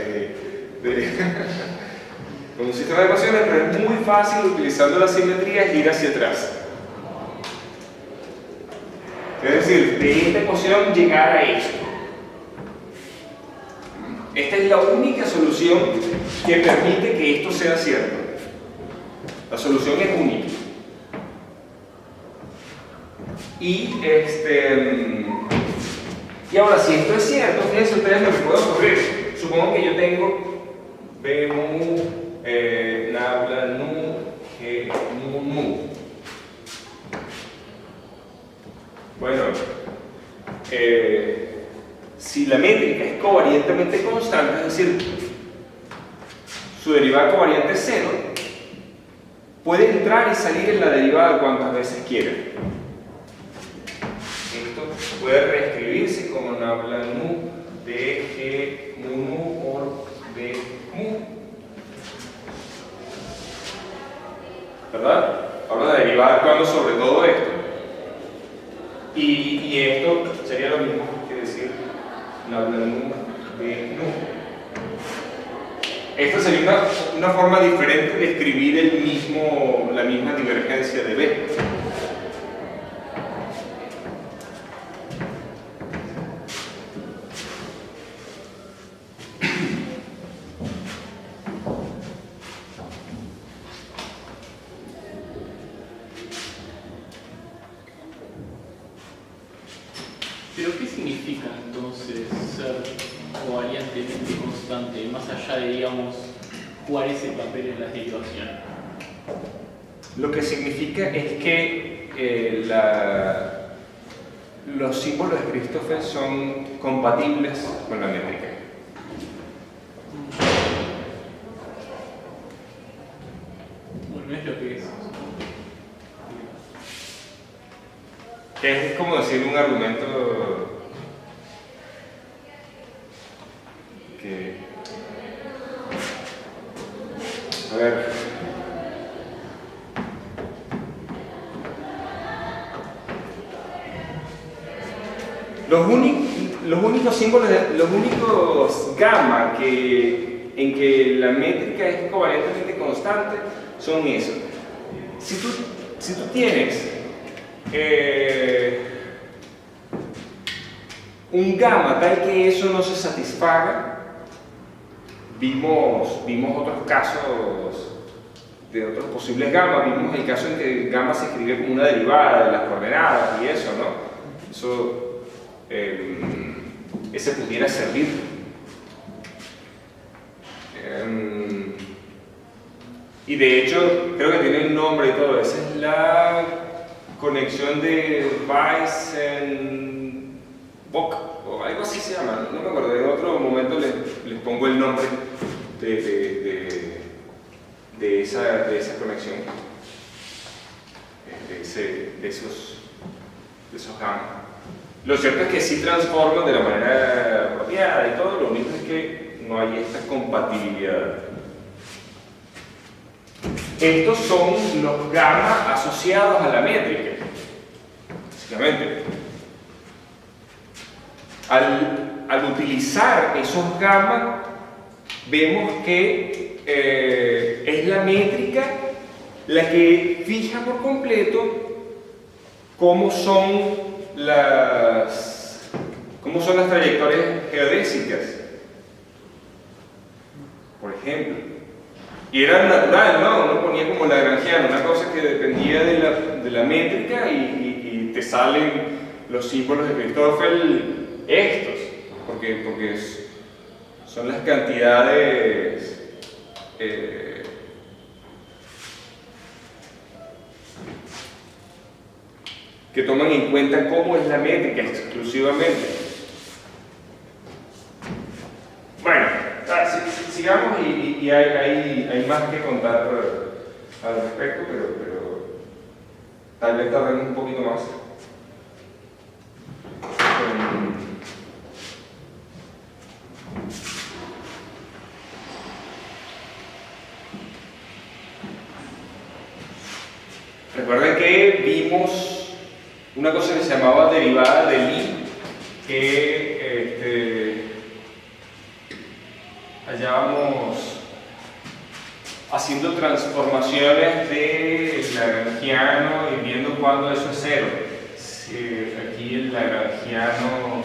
Speaker 1: con un sistema de ecuaciones, pero es muy fácil utilizando las simetrías ir hacia atrás. Es decir, de esta ecuación llegar a esto. Esta es la única solución que permite que esto sea cierto. La solución es única. Y ahora, si esto es cierto, fíjense ustedes lo que puede ocurrir. Supongo que yo tengo B mu, nabla nu, G mu nu. Bueno, si la métrica es covariantemente constante, es decir, su derivada covariante es 0, puede entrar y salir en la derivada cuantas veces quiera. Esto puede reescribirse como nabla nu de G mu nu por B mu. ¿Verdad? Ahora la derivada actuando sobre todo esto. Y esto sería lo mismo que decir nabla nu de nu. Esta sería una forma diferente de escribir la misma divergencia de B.
Speaker 3: ¿Pero qué significa entonces ser covariantemente constante, más allá de, digamos, jugar ese papel en las derivaciones?
Speaker 1: Lo que significa es que los símbolos de Christoffel son compatibles con la métrica.
Speaker 3: Bueno, es lo que es.
Speaker 1: Que es como decir un argumento que... A ver... Los únicos símbolos, los únicos gamma en que la métrica es covariantemente constante son esos. Si tú tienes un gamma tal que eso no se satisfaga, vimos otros casos de otros posibles gamma, vimos el caso en que gamma se escribe como una derivada de las coordenadas y eso, ¿no? Eso, ese pudiera servir. Y de hecho, creo que tiene un nombre y todo, esa es la conexión de Weissenbach o algo así se llama, no me acuerdo, en otro momento les pongo el nombre de esa conexión, de esos gamma. Lo cierto es que sí transforman de la manera apropiada y todo, lo único es que no hay esta compatibilidad. Estos son los gamma asociados a la métrica, básicamente. Al utilizar esos gamma, vemos que es la métrica la que fija por completo cómo son las trayectorias geodésicas, por ejemplo. Y era natural, ¿no? Uno ponía como lagrangiano, una cosa que dependía de la métrica y te salen los símbolos de Christoffel estos, porque son las cantidades que toman en cuenta cómo es la métrica exclusivamente. Bueno, sigamos y hay más que contar al respecto, pero tal vez tardemos un poquito más. vimos una cosa que se llamaba derivada de Lie, que hallábamos haciendo transformaciones de lagrangiano y viendo cuándo eso es cero. Aquí el lagrangiano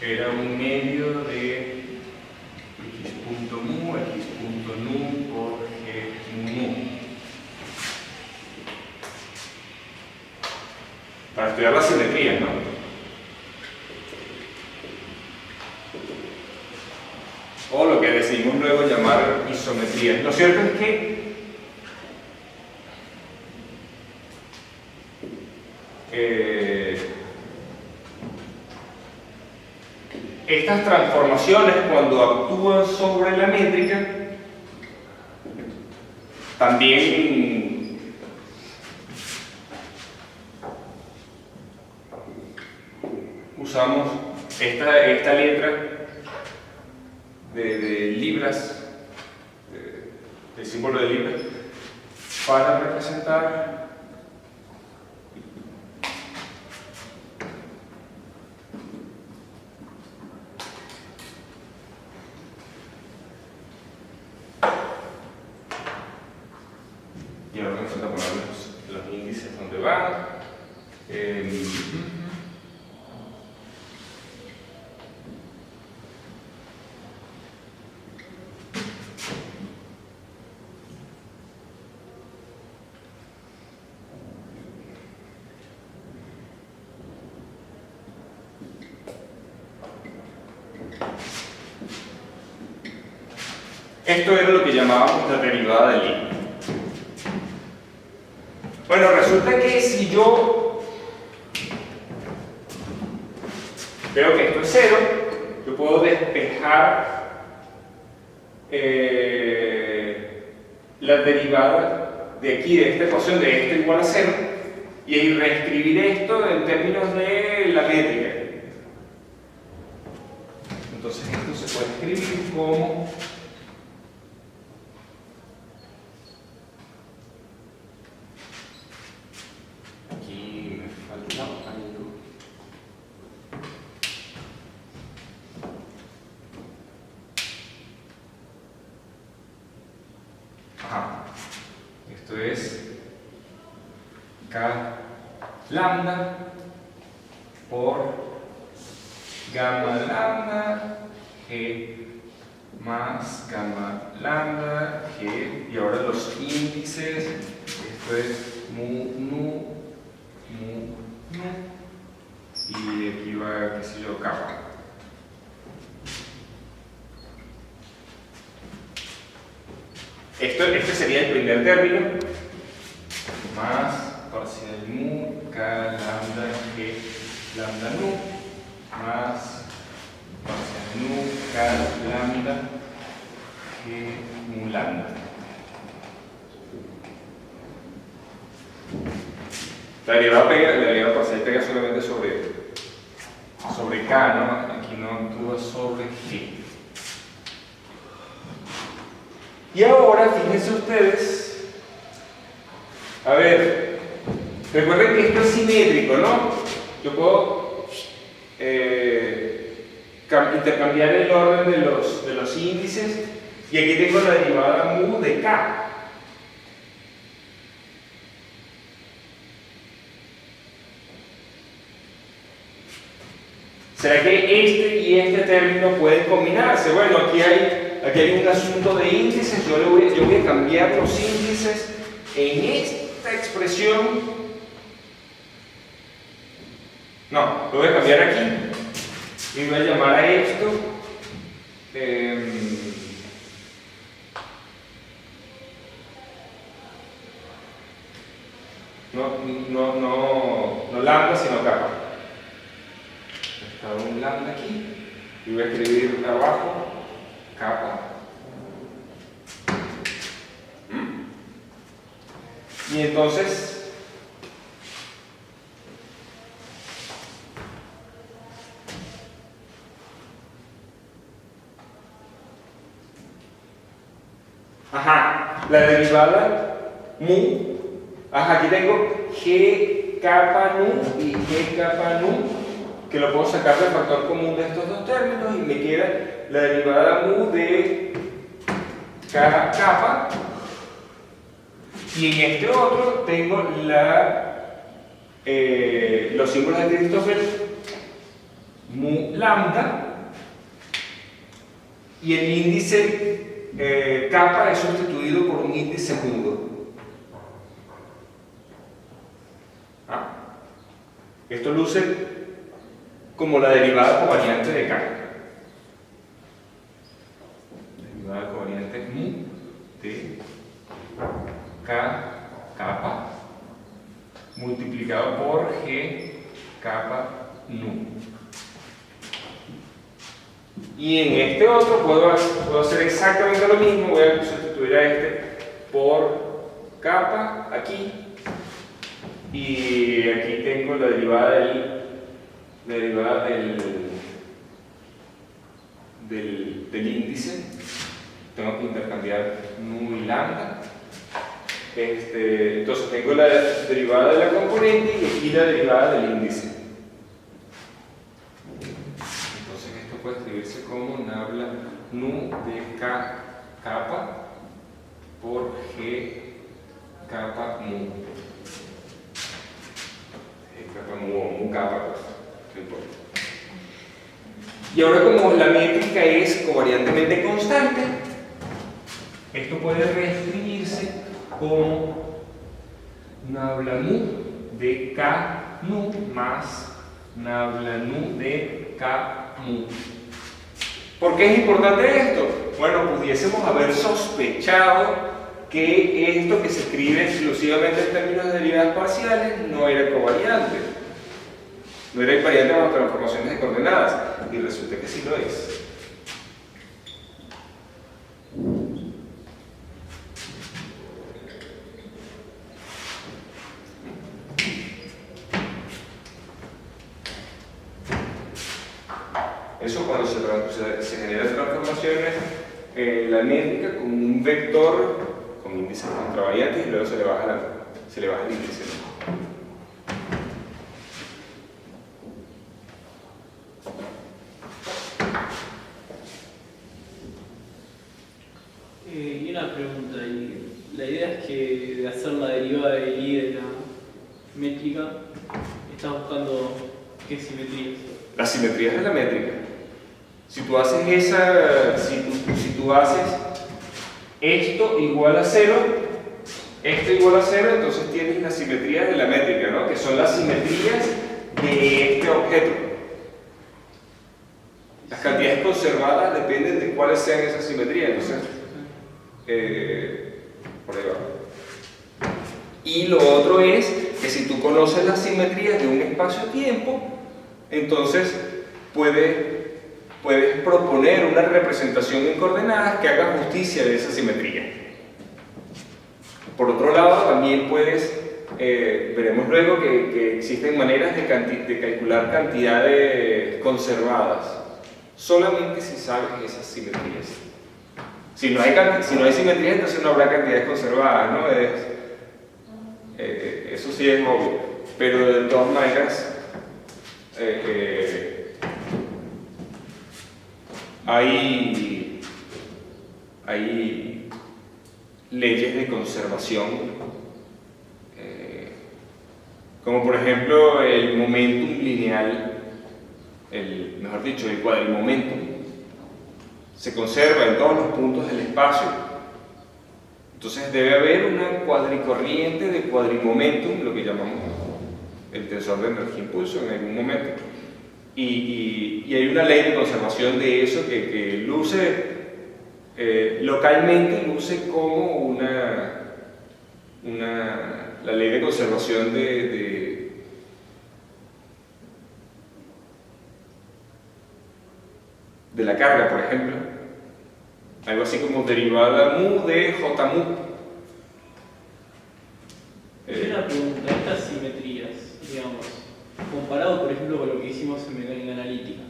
Speaker 1: era un medio de x punto mu, x punto nu por g mu. Para estudiar las simetrías, ¿no? O lo que decidimos luego llamar isometría. Lo cierto es que estas transformaciones, cuando actúan sobre la métrica, también usamos esta letra de libras, el símbolo de libras, para representar y ahora me falta poner los índices donde van. Esto era lo que llamábamos la derivada de Lie. Bueno, resulta que si yo veo que esto es cero, yo puedo despejar la derivada de aquí, de esta ecuación de esto igual a cero, y reescribir esto en términos de la métrica. Entonces esto se puede escribir como esto es K lambda por gamma lambda G más gamma lambda G, y ahora los índices, esto es mu nu, y aquí va, qué sé yo, kappa. Este sería el primer término, más parcial mu, k lambda g lambda nu, más parcial nu, k lambda g mu lambda. La derivada parcial pega solamente sobre k, ¿no? Aquí no actúa sobre g. Y ahora, fíjense ustedes, a ver, recuerden que esto es simétrico, ¿no? Yo puedo intercambiar el orden de los índices, y aquí tengo la derivada mu de k. ¿Será que este y este término pueden combinarse? Bueno, aquí hay un asunto de índices. Yo voy a cambiar los índices en esta expresión. No, lo voy a cambiar aquí y voy a llamar a esto no lambda, sino kappa. Está un lambda aquí y voy a escribir abajo kappa. Y entonces la derivada mu Ajá, aquí tengo G capa nu y G capa nu, que lo puedo sacar del factor común de estos dos términos y me queda la derivada mu de K capa. Y en este otro tengo los símbolos de Christoffel, mu lambda, y el índice kappa es sustituido por un índice mudo. Esto luce como la derivada covariante de K. Derivada covariente mu de K kappa multiplicado por G kappa nu. Y en este otro puedo hacer exactamente lo mismo. Voy a sustituir a este por kappa aquí, y aquí tengo la derivada del índice. Tengo que intercambiar nu y lambda. Entonces tengo la derivada de la componente y aquí la derivada del índice. Entonces esto puede escribirse como nabla nu de K kappa por G kappa mu. G kappa mu o mu kappa, pues, no importa. Y ahora, como la métrica es covariantemente constante, esto puede reescribirse como nabla nu de K nu más nabla nu de K mu. ¿Por qué es importante esto? Bueno, pudiésemos haber sospechado que esto que se escribe exclusivamente en términos de derivadas parciales no era covariante. No era invariante bajo transformaciones de coordenadas. Y resulta que sí lo es. Eso cuando se generan transformaciones en la métrica con un vector con índices contravariantes y luego se le baja el índice.
Speaker 3: Y una pregunta, y la idea es que de hacer la derivada del I de la métrica, estás buscando qué simetrías.
Speaker 1: Las simetrías de la métrica. Si tú haces si tú haces esto igual a 0, esto igual a 0, entonces tienes las simetrías de la métrica, ¿no? Que son las simetrías de este objeto. Las cantidades conservadas dependen de cuáles sean esas simetrías, entonces por ahí va. Y lo otro es que si tú conoces las simetrías de un espacio-tiempo, entonces puedes proponer una representación en coordenadas que haga justicia de esa simetría. Por otro lado, también veremos luego que existen maneras de calcular cantidades conservadas, solamente si sabes esas simetrías. Si no hay simetrías, entonces no habrá cantidades conservadas, ¿no? Eso sí es obvio, pero de todas maneras hay leyes de conservación, como por ejemplo el momentum lineal, mejor dicho, el cuadrimomentum, se conserva en todos los puntos del espacio. Entonces debe haber una cuadricorriente de cuadrimomentum, lo que llamamos el tensor de energía-impulso en algún momento. Y hay una ley de conservación de eso que luce, localmente luce como la ley de conservación de la carga, por ejemplo. Algo así como derivada mu de J mu.
Speaker 3: Una pregunta, estas simetrías, digamos, comparado por ejemplo con lo que hicimos en mecánica analítica,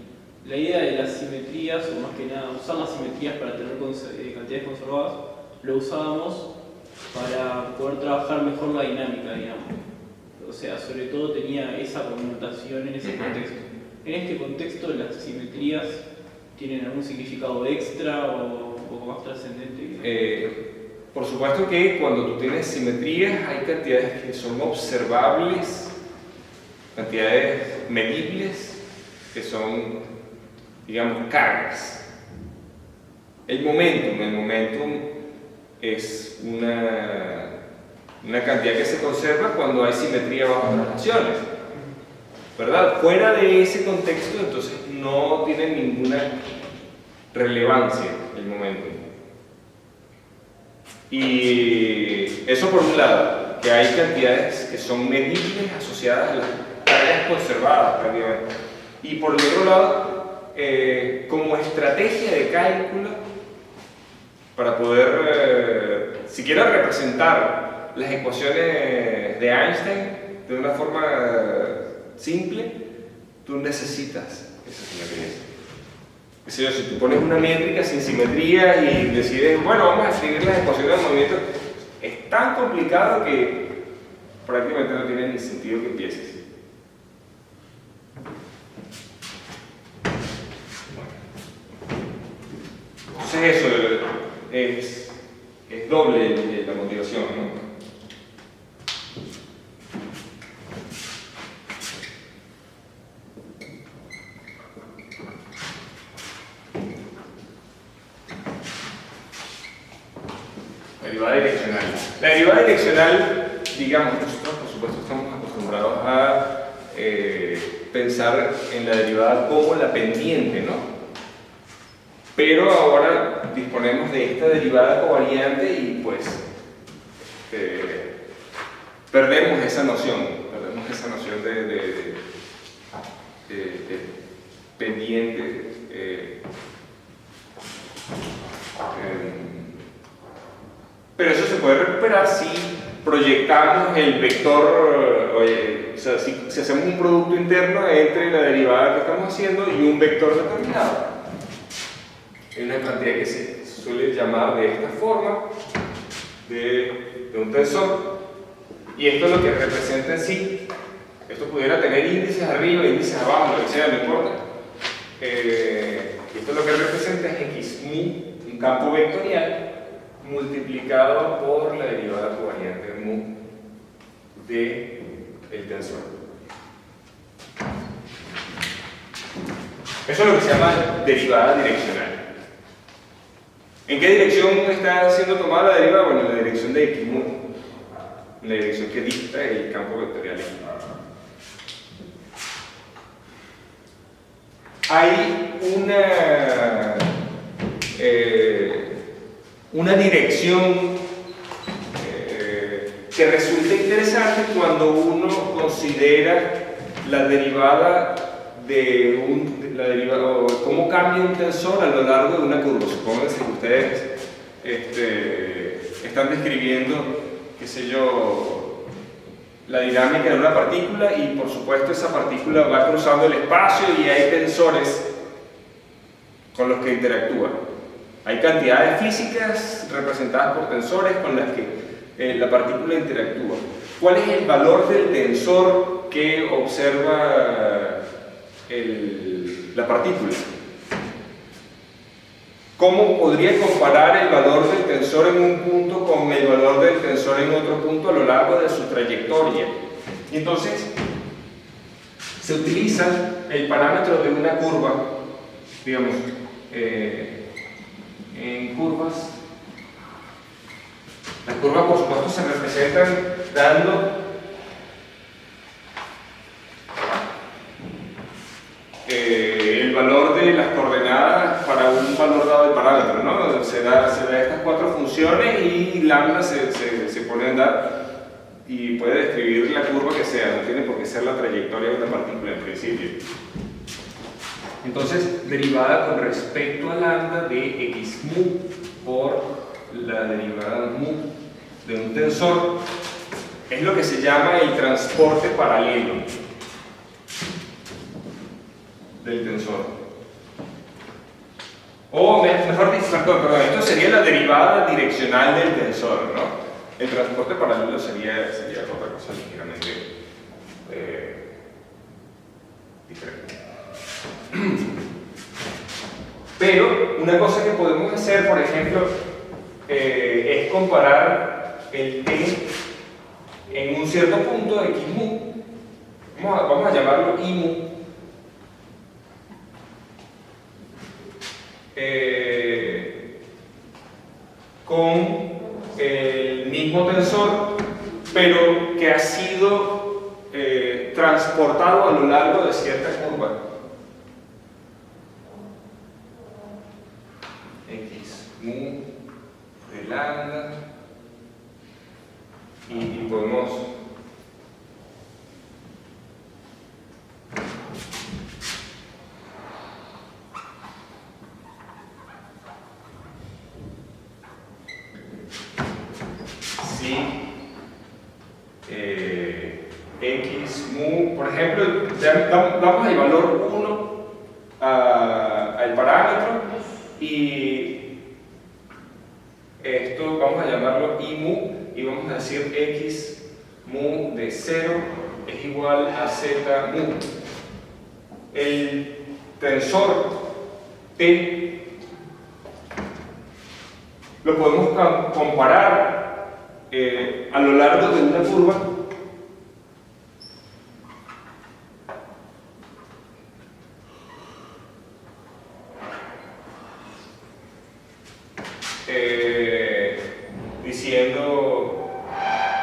Speaker 3: la idea de las simetrías, o más que nada usar las simetrías para tener cantidades conservadas, lo usábamos para poder trabajar mejor la dinámica, digamos. O sea, sobre todo tenía esa connotación en ese contexto. En este contexto, las simetrías tienen algún significado extra o un poco más trascendente.
Speaker 1: Por supuesto que cuando tú tienes simetrías hay cantidades que son observables, cantidades medibles, que son, digamos, cargas. El momentum es una cantidad que se conserva cuando hay simetría bajo traslaciones, ¿verdad? Fuera de ese contexto, entonces no tiene ninguna relevancia el momentum. Y eso por un lado, que hay cantidades que son medibles asociadas a las cargas conservadas prácticamente. Y por el otro lado, como estrategia de cálculo, para poder siquiera representar las ecuaciones de Einstein de una forma simple, tú necesitas esa simetría. Si tú pones una métrica sin simetría y decides, bueno, vamos a escribir las ecuaciones de movimiento, es tan complicado que prácticamente no tiene ni sentido que empieces. Entonces eso es doble la motivación, ¿no? La derivada direccional, digamos, nosotros por supuesto estamos acostumbrados a pensar en la derivada como la pendiente, ¿no? Pero ahora disponemos de esta derivada covariante y pues perdemos esa noción de pendiente. Pero eso se puede recuperar si proyectamos el vector, o sea, si hacemos un producto interno entre la derivada que estamos haciendo y un vector determinado. Hay una cantidad que se suele llamar de esta forma, de un tensor, y esto es lo que representa en sí. Esto pudiera tener índices arriba, índices abajo, lo que sea, no importa. Esto lo que representa es x mu, un campo vectorial, multiplicado por la derivada covariante mu del tensor. Eso es lo que se llama derivada direccional. ¿En qué dirección está siendo tomada la derivada? Bueno, en la dirección de x mu, en la dirección que dicta el campo vectorial x. Hay una dirección que resulta interesante cuando uno considera la derivada o cómo cambia un tensor a lo largo de una curva. Supónganse que ustedes están describiendo, qué sé yo, la dinámica de una partícula y por supuesto esa partícula va cruzando el espacio y hay tensores con los que interactúa. Hay cantidades físicas representadas por tensores con las que la partícula interactúa. ¿Cuál es el valor del tensor que observa la partícula? ¿Cómo podría comparar el valor del tensor en un punto con el valor del tensor en otro punto a lo largo de su trayectoria? Y entonces se utiliza el parámetro de una curva, digamos, en curvas. Las curvas, por supuesto, se representan dando el valor de las coordenadas para un valor dado del parámetro, ¿no? Se da estas cuatro funciones y lambda se pone a andar y puede describir la curva que sea, no tiene por qué ser la trayectoria de una partícula en principio. Entonces, derivada con respecto a lambda de x mu por la derivada mu de un tensor es lo que se llama el transporte paralelo del tensor. O mejor dicho, perdón, esto sería la derivada direccional del tensor, ¿no? El transporte paralelo sería otra cosa ligeramente diferente. Pero una cosa que podemos hacer, por ejemplo, es comparar el t en un cierto punto de x mu. Vamos a llamarlo I mu. Con el mismo tensor, pero que ha sido transportado a lo largo de cierta curva. X mu de lambda. Y podemos X mu, por ejemplo, damos el valor 1 al parámetro y esto vamos a llamarlo I mu y vamos a decir X mu de 0 es igual a Z mu. El tensor T lo podemos comparar a lo largo de una curva diciendo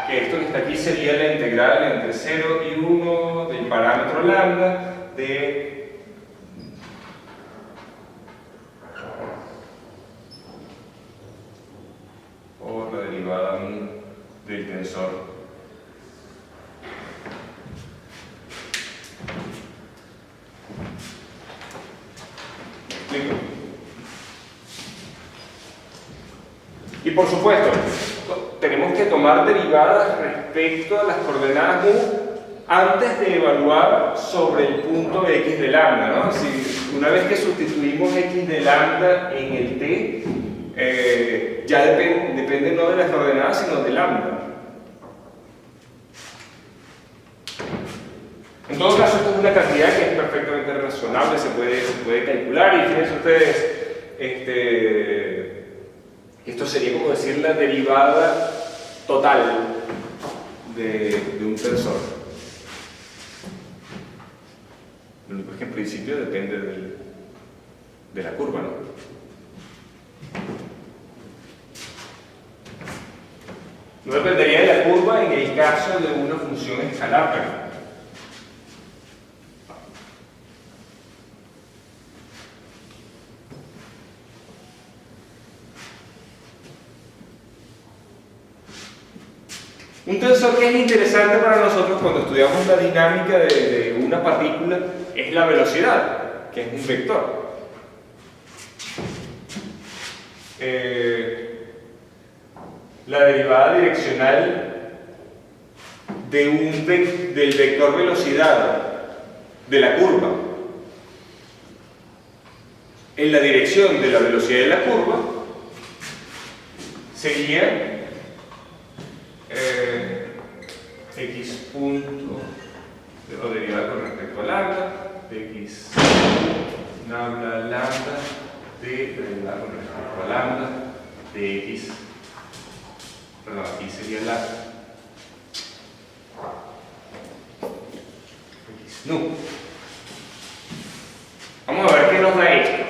Speaker 1: que esto que está aquí sería la integral entre 0 y 1 del parámetro lambda por la derivada mu del tensor. Y por supuesto, tenemos que tomar derivadas respecto a las coordenadas mu antes de evaluar sobre el punto x de lambda, ¿no? Si una vez que sustituimos x de lambda en el t, ya depende no de las coordenadas, sino de lambda. En todo caso, esto es una cantidad que es perfectamente razonable, se puede calcular, y fíjense ustedes, esto sería como decir la derivada total de un tensor. Lo único es que en principio depende de la curva, ¿no? No dependería de la curva en el caso de una función escalar. Un tensor que es interesante para nosotros cuando estudiamos la dinámica de una partícula es la velocidad, que es un vector. La derivada direccional del vector velocidad de la curva en la dirección de la velocidad de la curva sería x punto o derivada con respecto a lambda de x lambda de derivada con respecto a lambda de x, perdón, aquí sería la x nu. Vamos a ver qué nos da esto.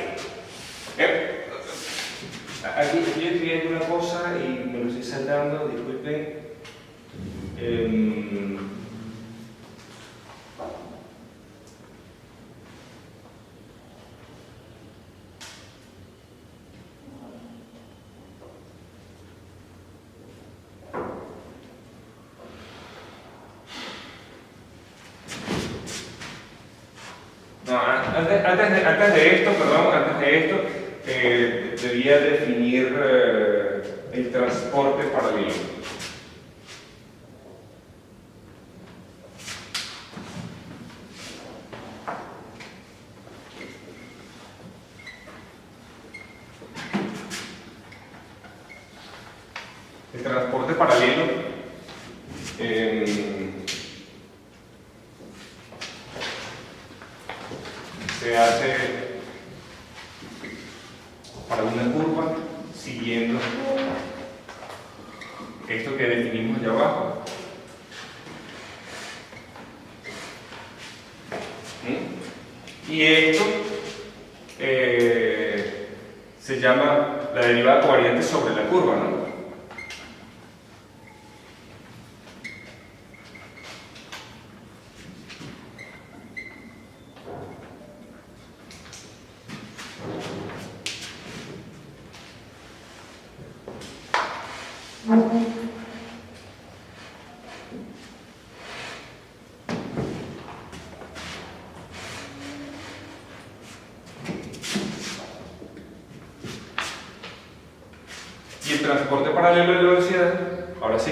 Speaker 1: Aquí estoy escribiendo una cosa y me lo estoy saltando, disculpen. No, antes de esto, debía definir el transporte paralelo. El transporte paralelo se hace para una curva siguiendo esto que definimos allá abajo. Y esto se llama la derivada covariante sobre la curva, ¿no? Y el transporte paralelo de la velocidad, ahora sí,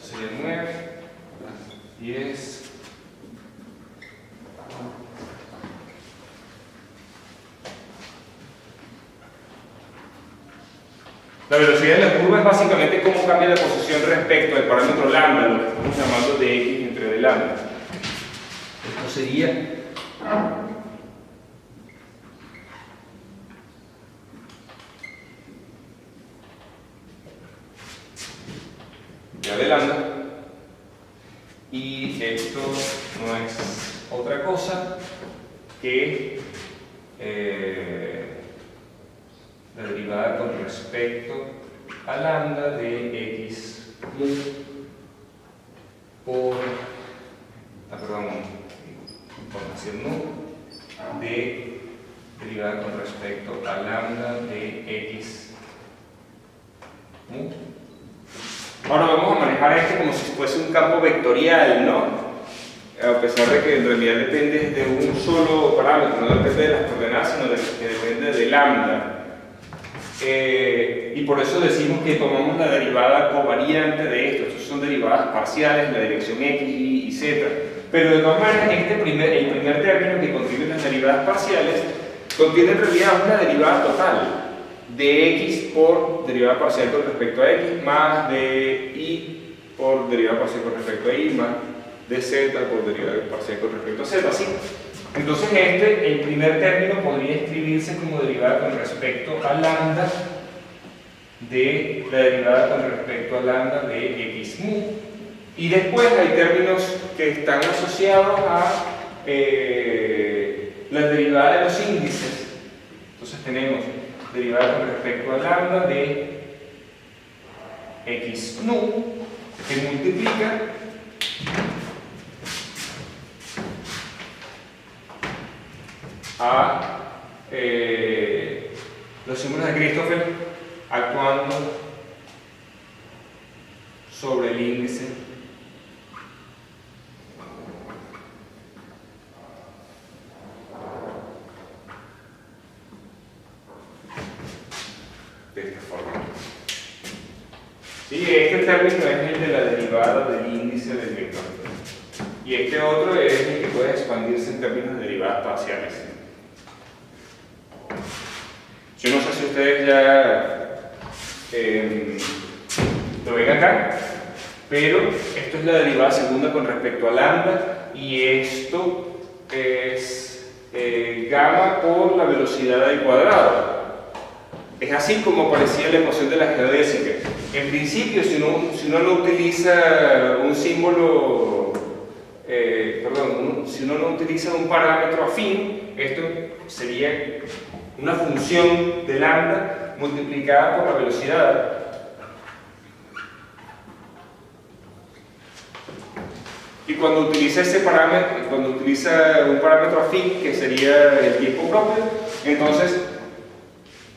Speaker 1: sería 9, 10, la velocidad de la curva es básicamente cómo cambia la posición respecto al parámetro lambda, lo que estamos llamando de x entre de lambda. Esto sería ya de lambda, y esto no es otra cosa que la derivada con respecto a lambda de x mu por, información nu de derivada con respecto a lambda de x mu. Ahora vamos a manejar esto como si fuese un campo vectorial, ¿no? A pesar de que en realidad depende de un solo parámetro, no depende de las coordenadas, sino que depende de lambda. Y por eso decimos que tomamos la derivada covariante de esto. Estos son derivadas parciales, la dirección x, y z. Pero de todas maneras, el primer término que contiene las derivadas parciales contiene en realidad una derivada total de x por derivada parcial con respecto a x, más de y por derivada parcial con respecto a y, más de z por derivada parcial con respecto a z, ¿sí? Entonces el primer término podría escribirse como derivada con respecto a lambda de la derivada con respecto a lambda de x mu. Y después hay términos que están asociados a la derivada de los índices. Entonces tenemos derivada con respecto a lambda de x nu, que multiplica a los símbolos de Christoffel actuando sobre el índice de esta forma. Sí, este término es el de la derivada del índice del vector. Y este otro es el que puede expandirse en términos de derivadas parciales. Yo no sé si ustedes ya lo ven acá, pero esto es la derivada segunda con respecto a lambda, y esto es gamma por la velocidad al cuadrado. Es así como aparecía la ecuación de la geodésica. En principio, si uno no utiliza un símbolo, si uno no utiliza un parámetro afín, esto sería una función de lambda multiplicada por la velocidad. Y cuando utiliza ese parámetro, cuando utiliza un parámetro afín, que sería el tiempo propio, entonces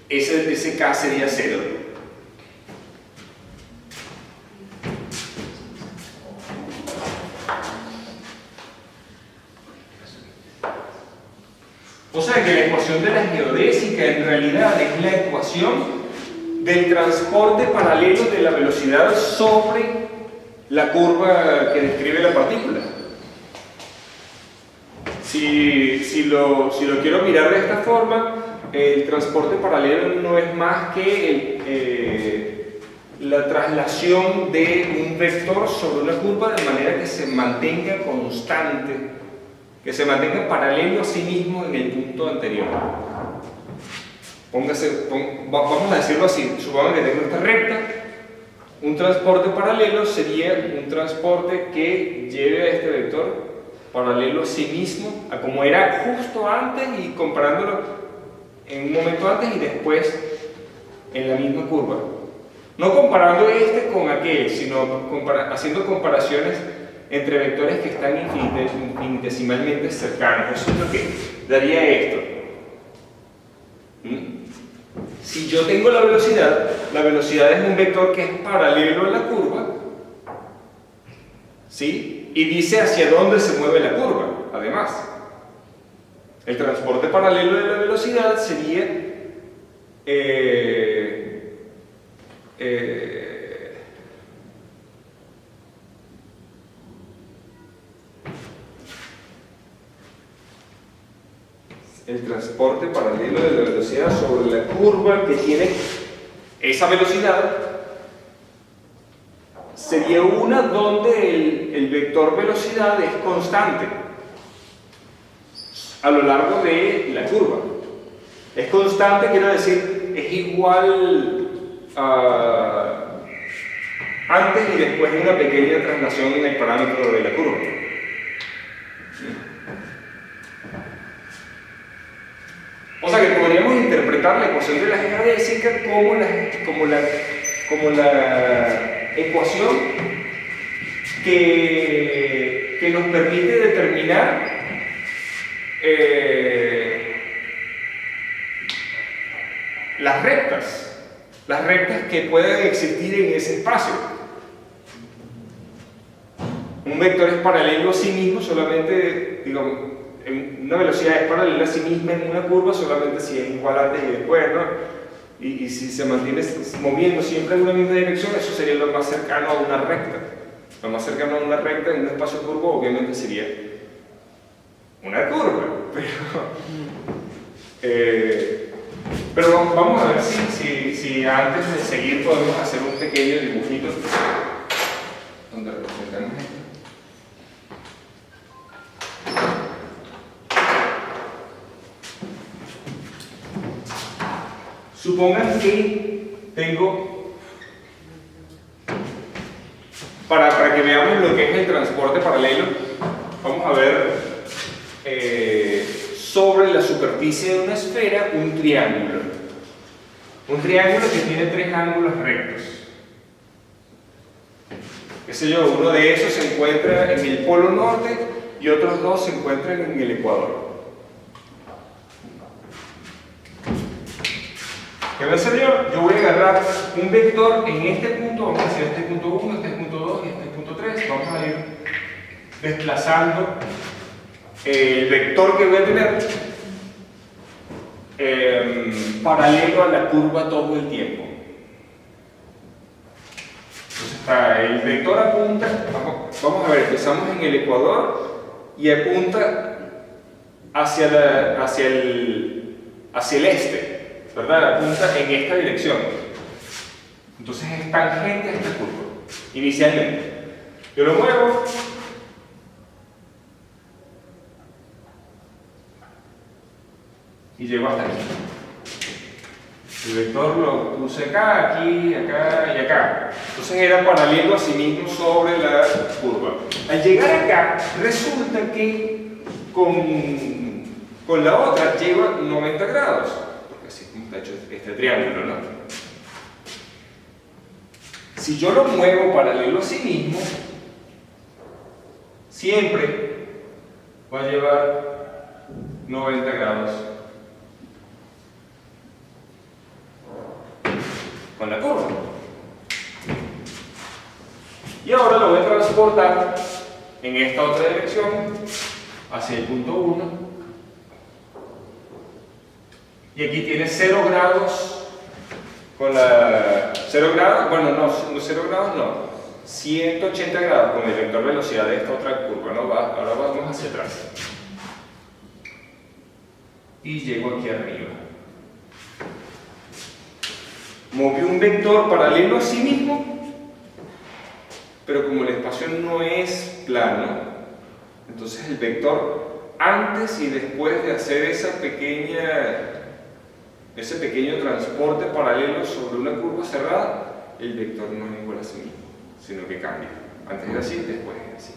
Speaker 1: ese k sería 0. O sea que la ecuación de la geodésica en realidad es la ecuación del transporte paralelo de la velocidad sobre la curva que describe la partícula. Si lo quiero mirar de esta forma, el transporte paralelo no es más que la traslación de un vector sobre una curva de manera que se mantenga constante, que se mantenga paralelo a sí mismo en el punto anterior. Vamos a decirlo así, supongamos que tengo esta recta, un transporte paralelo sería un transporte que lleve a este vector paralelo a sí mismo, a como era justo antes y comparándolo en un momento antes y después en la misma curva. No comparando este con aquel, sino haciendo comparaciones entre vectores que están infinitesimalmente cercanos. Eso es lo que daría esto. Si yo tengo la velocidad es un vector que es paralelo a la curva, ¿sí? Y dice hacia dónde se mueve la curva, además. El transporte paralelo de la velocidad sería el transporte paralelo de la velocidad sobre la curva que tiene esa velocidad sería una donde el vector velocidad es constante a lo largo de la curva. Es constante, quiero decir, es igual antes y después de una pequeña traslación en el parámetro de la curva. O sea que podríamos interpretar la ecuación de la geodésica como la ecuación que nos permite determinar las rectas que puedan existir en ese espacio. Un vector es paralelo a sí mismo solamente, digamos, una velocidad es paralela a sí misma en una curva solamente si es igual antes y después, ¿no? Y si se mantiene moviendo siempre en una misma dirección, eso sería lo más cercano a una recta. Lo más cercano a una recta en un espacio curvo obviamente sería una curva, pero vamos a ver si antes de seguir podemos hacer un pequeño dibujito donde representamos esto. Supongan que tengo, para que veamos lo que es el transporte paralelo, vamos a ver sobre la superficie de una esfera un triángulo. Un triángulo que tiene tres ángulos rectos. Qué sé yo, uno de esos se encuentra en el polo norte y otros dos se encuentran en el ecuador. ¿Qué voy a hacer yo? Yo voy a agarrar un vector en este punto, vamos a decir este punto 1, este punto 2 y este punto 3. Vamos a ir desplazando el vector que voy a tener paralelo a la curva todo el tiempo. Entonces el vector apunta, vamos a ver, empezamos en el ecuador y apunta hacia el este, ¿verdad? Apunta en esta dirección. Entonces es tangente a esta curva, inicialmente. Yo lo muevo y llego hasta aquí. El vector lo puse acá, aquí, acá y acá. Entonces era paralelo a sí mismo sobre la curva. Al llegar acá, resulta que con la otra lleva 90 grados. Porque así está hecho este triángulo, ¿no? Si yo lo muevo paralelo a sí mismo, siempre va a llevar 90 grados. Con la curva. Y ahora lo voy a transportar en esta otra dirección hacia el punto 1 y aquí tiene 0 grados con la 0 grados, bueno no 0 grados no 180 grados con el vector velocidad de esta otra curva, ¿no? Ahora vamos hacia atrás y llego aquí arriba. movió un vector paralelo a sí mismo, pero como el espacio no es plano, entonces el vector antes y después de hacer ese pequeño transporte paralelo sobre una curva cerrada, el vector no es igual a sí mismo, sino que cambia. Antes era así, después es así.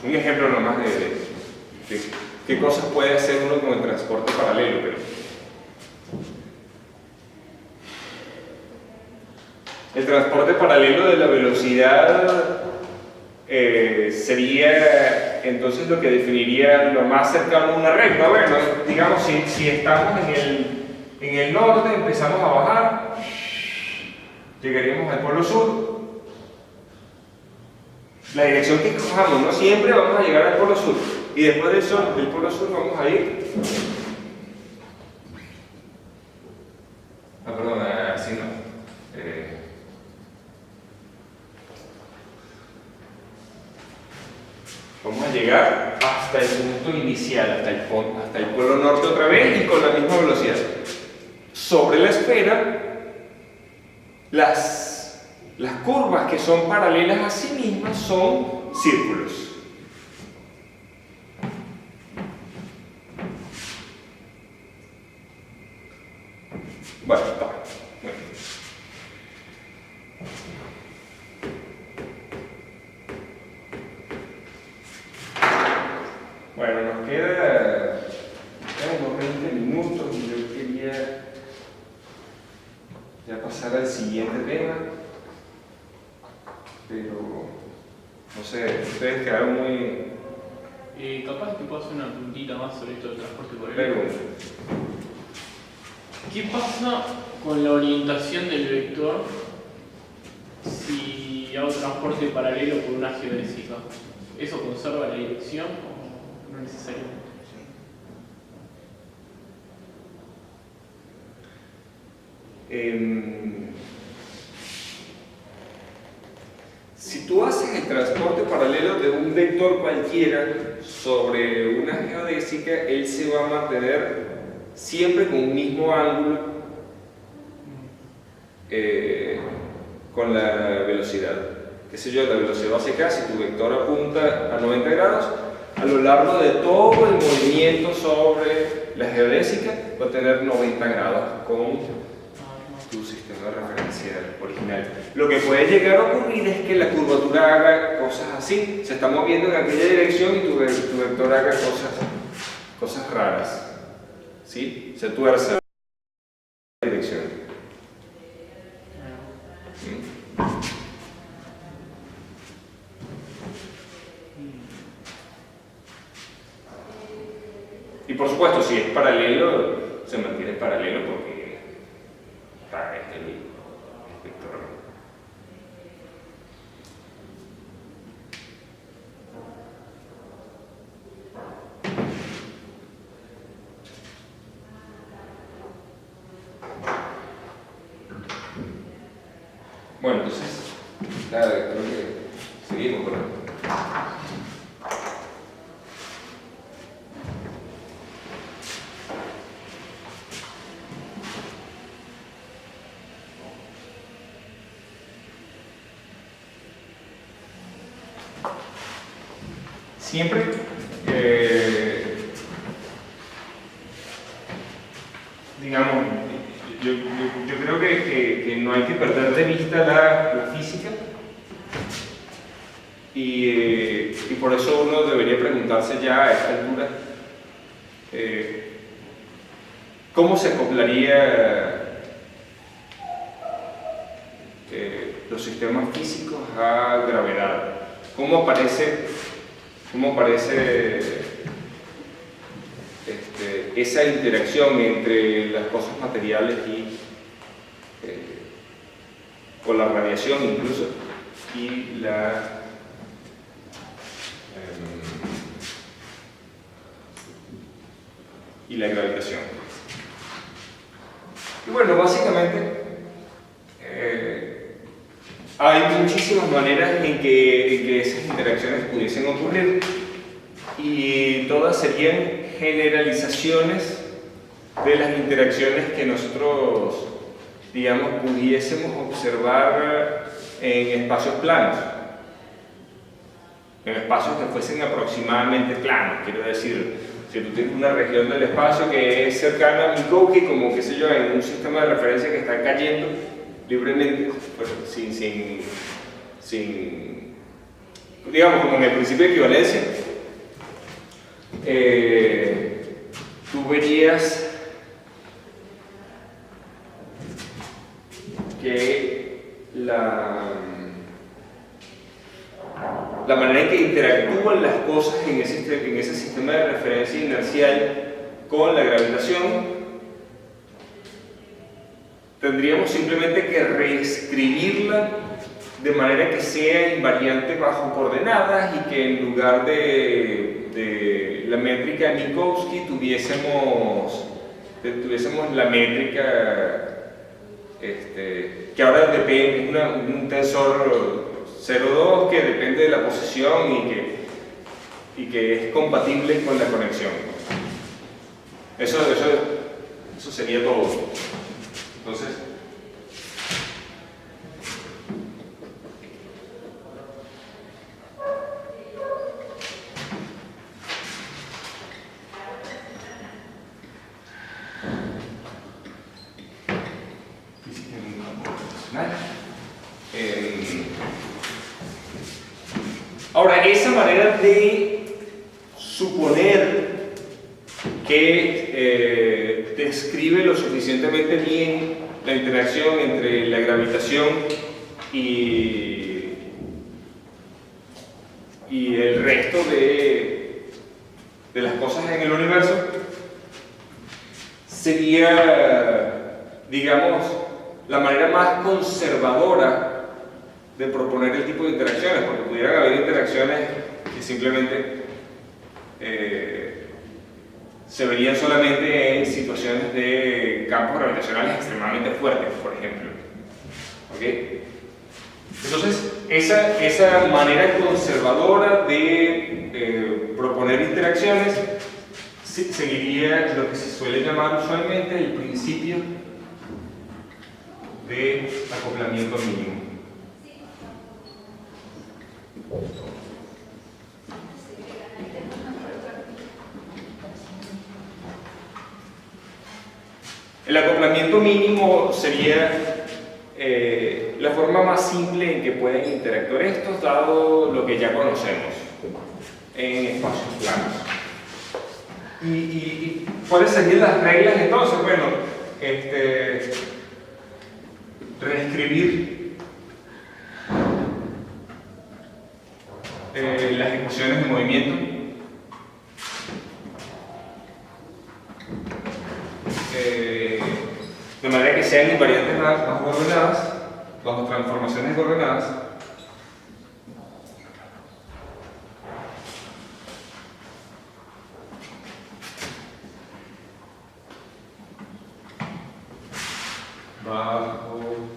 Speaker 1: Un ejemplo nomás de qué cosas puede hacer uno con el transporte paralelo, pero el transporte paralelo de la velocidad sería entonces lo que definiría lo más cercano a una recta. Bueno, digamos, si estamos en el norte, empezamos a bajar, llegaríamos al polo sur. La dirección que escojamos, no siempre vamos a llegar al polo sur, y después del polo sur vamos a ir perdón, así no vamos a llegar hasta el punto inicial, hasta el polo norte otra vez, y con la misma velocidad. Sobre la esfera, las curvas que son paralelas a sí mismas son círculos. Bueno, está. Bueno, nos queda unos 20 minutos y yo quería ya pasar al siguiente tema, pero no sé, ustedes quedaron muy...
Speaker 3: Capaz que puedo hacer una puntita más sobre esto del transporte paralelo.
Speaker 1: Pregunta.
Speaker 3: ¿Qué pasa con la orientación del vector si hago transporte paralelo por una geodésica? ¿Eso conserva la dirección o no necesariamente?
Speaker 1: Si tú haces el transporte paralelo de un vector cualquiera sobre una geodésica, él se va a mantener siempre con un mismo ángulo con la velocidad. Qué sé yo, la velocidad básica, si tu vector apunta a 90 grados, a lo largo de todo el movimiento sobre la geodésica va a tener 90 grados con tu sistema referencial original. Lo que puede llegar a ocurrir es que la curvatura haga cosas así, se está moviendo en aquella dirección y tu vector haga cosas raras. ¿Sí? Se tuerce la dirección. Y por supuesto, si es paralelo, se mantiene paralelo porque está el vector. Bueno, entonces, nada, creo que seguimos con esto. Siempre digamos, yo creo que no hay que perder de vista la física y por eso uno debería preguntarse ya a esta altura cómo se acoplaría los sistemas físicos a gravedad, cómo aparece esa interacción entre las cosas materiales o la radiación incluso y la gravitación. Y bueno, básicamente hay muchísimas maneras en que esas interacciones pudiesen ocurrir y todas serían generalizaciones de las interacciones que nosotros, digamos, pudiésemos observar en espacios planos, en espacios que fuesen aproximadamente planos. Quiero decir, si tú tienes una región del espacio que es cercana a Minkowski, como qué sé yo, en un sistema de referencia que está cayendo libremente, pues, sin digamos, como en el principio de equivalencia, tú verías que la manera en que interactúan las cosas en ese sistema de referencia inercial con la gravitación, tendríamos simplemente que reescribirla de manera que sea invariante bajo coordenadas y que en lugar de la métrica de Minkowski tuviésemos la métrica que ahora depende, un tensor 0,2 que depende de la posición y que es compatible con la conexión. Eso sería todo. Entonces, ahora, esa manera de suponer que describe lo suficientemente bien la interacción entre la gravitación y el resto de las cosas en el universo, sería, digamos, la manera más conservadora de proponer el tipo de interacciones, porque pudieran haber interacciones que simplemente se verían solamente en situaciones de campos gravitacionales extremadamente fuertes, por ejemplo. ¿Okay? Entonces, esa manera conservadora de proponer interacciones seguiría lo que se suele llamar usualmente el principio de acoplamiento mínimo. El acoplamiento mínimo sería la forma más simple en que pueden interactuar estos, dado lo que ya conocemos en espacios planos. ¿Y cuáles serían las reglas entonces? Bueno, reescribir las ecuaciones de movimiento, de manera que sean invariantes bajo coordenadas, bajo transformaciones de coordenadas, bajo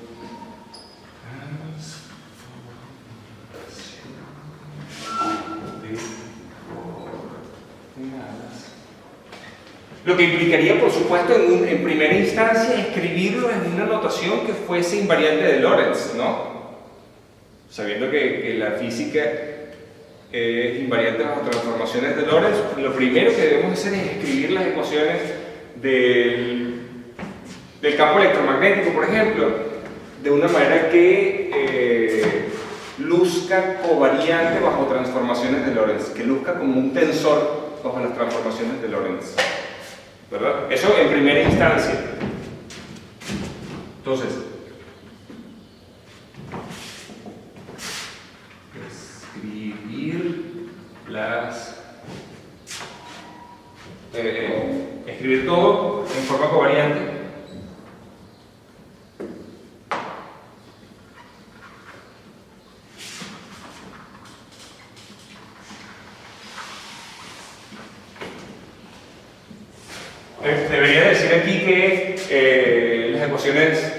Speaker 1: lo que implicaría, por supuesto, en primera instancia, escribirlo en una notación que fuese invariante de Lorentz, ¿no? Sabiendo que la física es invariante bajo transformaciones de Lorentz, lo primero que debemos hacer es escribir las ecuaciones del campo electromagnético, por ejemplo, de una manera que luzca covariante bajo transformaciones de Lorentz, que luzca como un tensor bajo las transformaciones de Lorentz, ¿verdad? Eso en primera instancia. Entonces, escribir todo en forma covariante. Debería decir aquí que las ecuaciones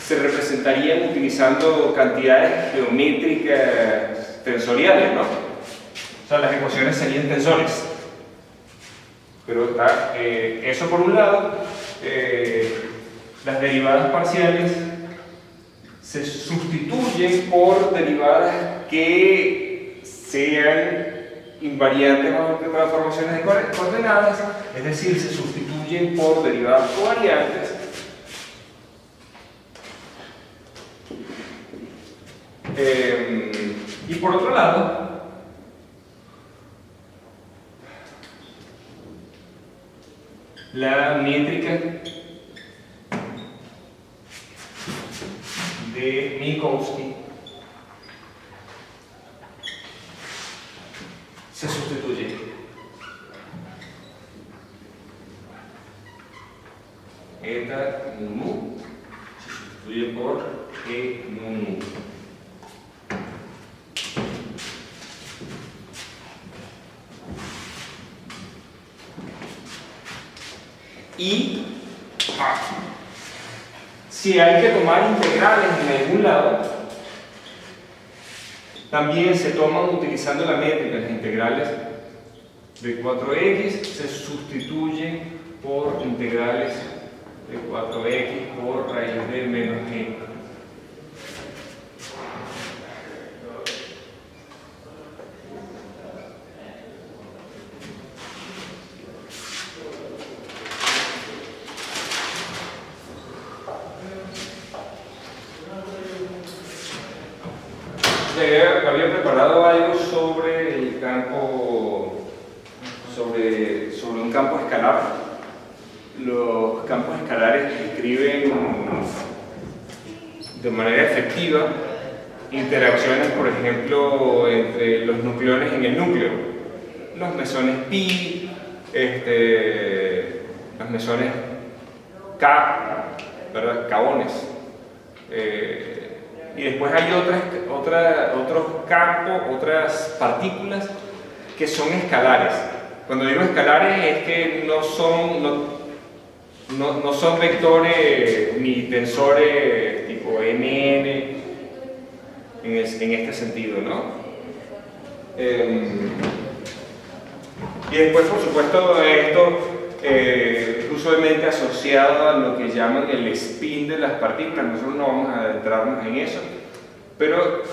Speaker 1: se representarían utilizando cantidades geométricas tensoriales, ¿no? O sea, las ecuaciones serían tensores. Pero está eso por un lado, las derivadas parciales se sustituyen por derivadas que sean invariantes bajo transformaciones de coordenadas, es decir, se sustituyen por derivadas covariantes. Y por otro lado, la métrica de Minkowski se sustituye. Eta mu se sustituye por E mu. Y si hay que tomar integrales en algún lado, también se toman utilizando la métrica. Las integrales de 4x se sustituyen por integrales de 4x por raíz de menos g. Había preparado algo sobre el campo, sobre un campo escalar. Los campos escalares describen de manera efectiva interacciones, por ejemplo, entre los nucleones en el núcleo, los mesones pi, los mesones k, ¿verdad? Kaones. Y después hay otros campos, otras partículas que son escalares. Cuando digo escalares es que no son vectores ni tensores tipo mn en este sentido, ¿no? Y después, por supuesto, esto usualmente asociado a lo que llaman el spin de las partículas. Nosotros no vamos a adentrarnos en eso, pero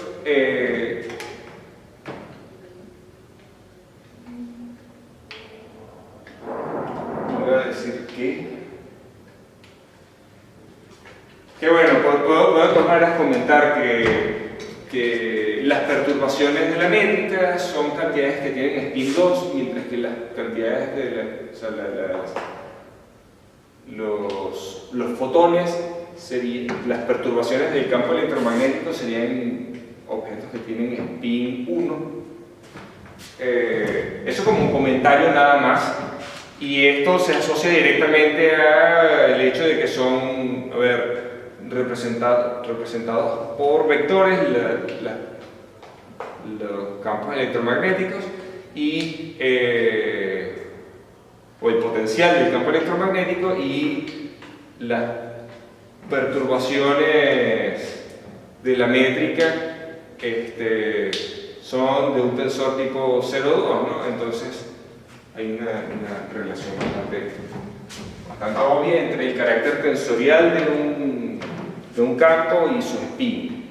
Speaker 1: voy a decir que bueno, puedo de todas maneras comentar que las perturbaciones de la métrica son cantidades que tienen spin 2, mientras que las cantidades de los fotones las perturbaciones del campo electromagnético serían objetos que tienen spin 1. Eso como un comentario nada más, y esto se asocia directamente al hecho de que son, representados por vectores los campos electromagnéticos y o el potencial del campo electromagnético, y las perturbaciones de la métrica son de un tensor tipo 0,2, ¿no? Entonces hay una relación bastante obvia entre el carácter tensorial de un campo y su spin.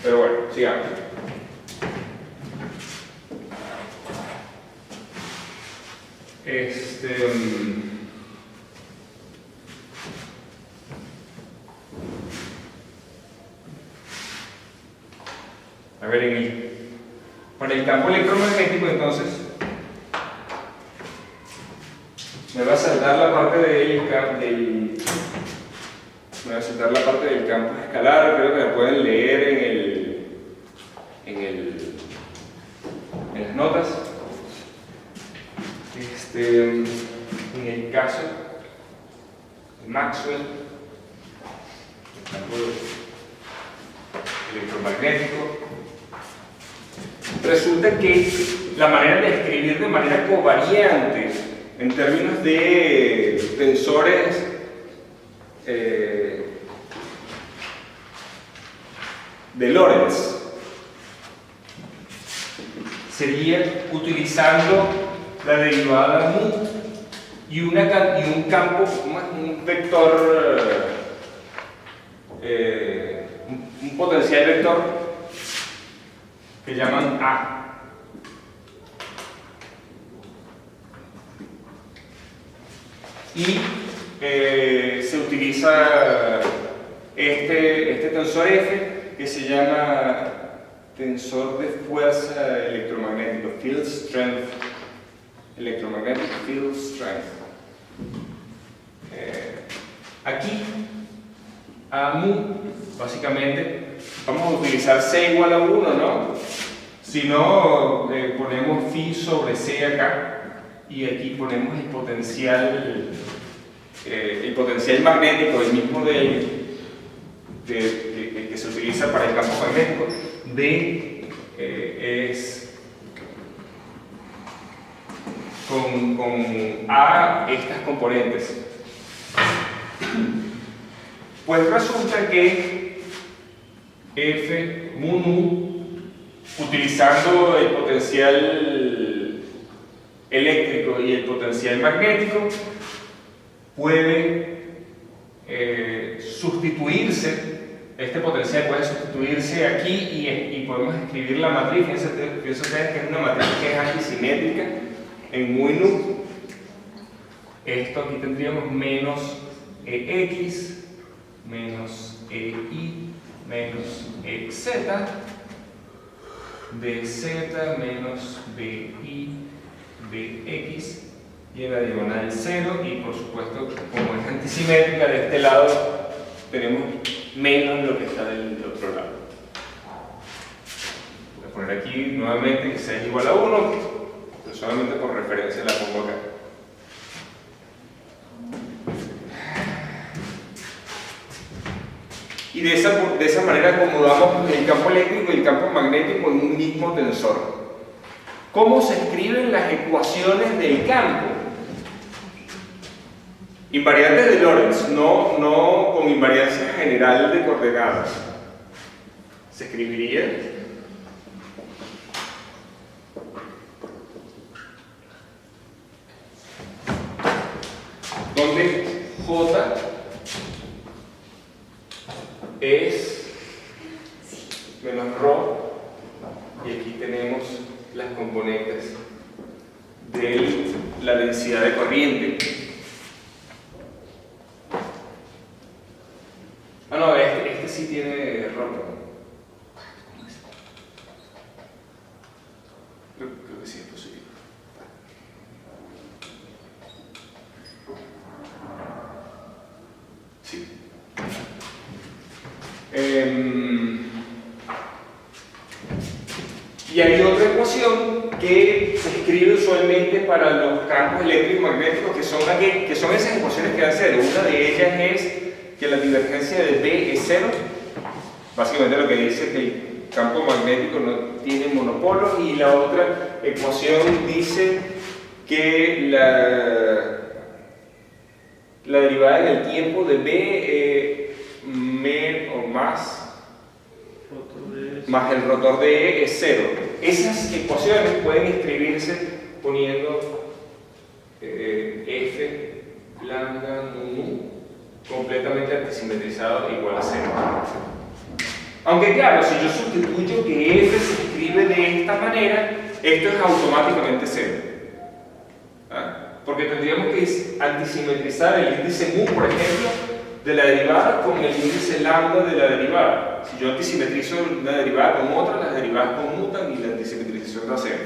Speaker 1: Pero bueno, sigamos. A ver, para el campo electromagnético, entonces, me va a saltar la parte del campo escalar. Creo que la pueden leer en las notas. En el caso de Maxwell, el campo electromagnético, resulta que la manera de escribir de manera covariante en términos de tensores de Lorentz sería utilizando la derivada mu y un campo, un vector, un potencial vector que llaman A. Y se utiliza este tensor F, que se llama tensor de fuerza electromagnético, field strength, electromagnetic field strength. Aquí, a mu, básicamente, vamos a utilizar C igual a 1, ¿no? Si no, ponemos phi sobre C acá, y aquí ponemos el potencial magnético, el mismo que se utiliza para el campo magnético. D es con A estas componentes. Pues resulta que F mu nu, utilizando el potencial eléctrico y el potencial magnético, puede sustituirse, este potencial puede sustituirse aquí y podemos escribir la matriz. Fíjense ustedes que es una matriz que es antisimétrica en mu y nu. Esto aquí tendríamos menos EX, menos EY, menos EZ, DZ menos BY, BX, y en la diagonal 0, y por supuesto, como es antisimétrica, de este lado tenemos menos lo que está del otro lado. Voy a poner aquí nuevamente que sea igual a 1, pero solamente por referencia la pongo acá. Y de esa manera acomodamos el campo eléctrico y el campo magnético en un mismo tensor. ¿Cómo se escriben las ecuaciones del campo? Invariantes de Lorentz, no con invariancia general de coordenadas. Se escribiría donde J es menos ρ, y aquí tenemos las componentes de la densidad de corriente. Ah, no, este sí tiene ρ. Creo que sí es posible. Sí. Y hay otra ecuación que se escribe usualmente para los campos eléctricos y magnéticos, que son esas ecuaciones que dan cero. Una de ellas es que la divergencia de B es cero. Básicamente lo que dice que el campo magnético no tiene monopolo, y la otra ecuación dice que la derivada en el tiempo de B más el rotor de E es cero. Esas ecuaciones pueden escribirse poniendo F lambda nu completamente antisimetrizado igual a cero. Aunque claro, si yo sustituyo que F se escribe de esta manera, esto es automáticamente cero. ¿Ah? Porque tendríamos que antisimetrizar el índice mu, por ejemplo, de la derivada con el índice lambda de la derivada. Si yo antisimetrizo una derivada con otra, las derivadas conmutan y la antisimetrización da cero.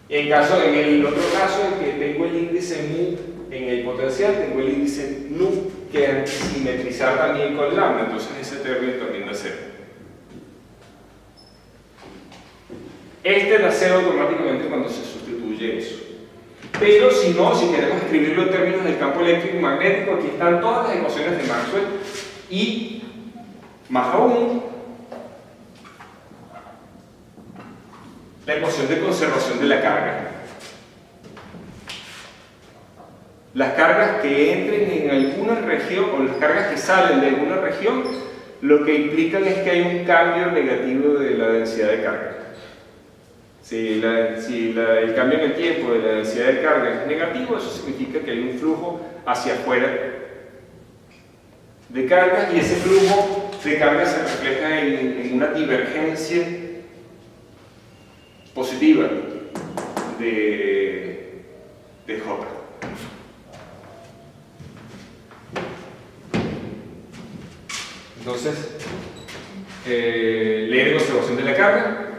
Speaker 1: Y en el otro caso, en que tengo el índice mu en el potencial, tengo el índice nu que antisimetrizar también con lambda, entonces ese término también da cero. Este da cero automáticamente cuando se sustituye eso. Pero si no, si queremos escribirlo en términos del campo eléctrico y magnético, aquí están todas las ecuaciones de Maxwell, y más aún la ecuación de conservación de la carga. Las cargas que entren en alguna región, o las cargas que salen de alguna región, lo que implican es que hay un cambio negativo de la densidad de carga. Si el cambio en el tiempo de la densidad de carga es negativo, eso significa que hay un flujo hacia afuera de carga, y ese flujo de carga se refleja en una divergencia positiva de J. Entonces, ley de conservación de la carga.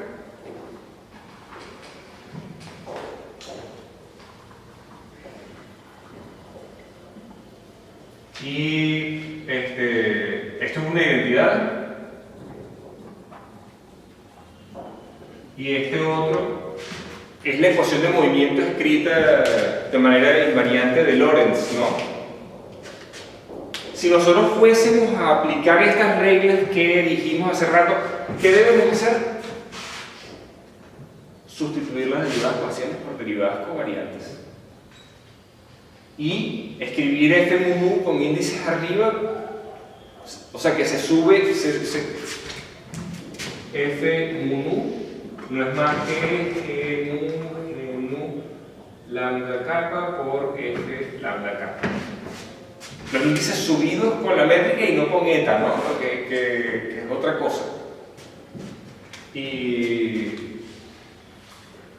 Speaker 1: Y esto es una identidad. Y este otro es la ecuación de movimiento escrita de manera invariante de Lorentz, ¿no? Si nosotros fuésemos a aplicar estas reglas que dijimos hace rato, ¿qué debemos hacer? Sustituir las derivadas parciales por derivadas covariantes. Y escribir este mu con índices arriba, o sea que se sube, f mu no es más que mu lambda kappa por f lambda kappa. Los índices subidos con la métrica y no con eta, ¿no? Que es otra cosa. Y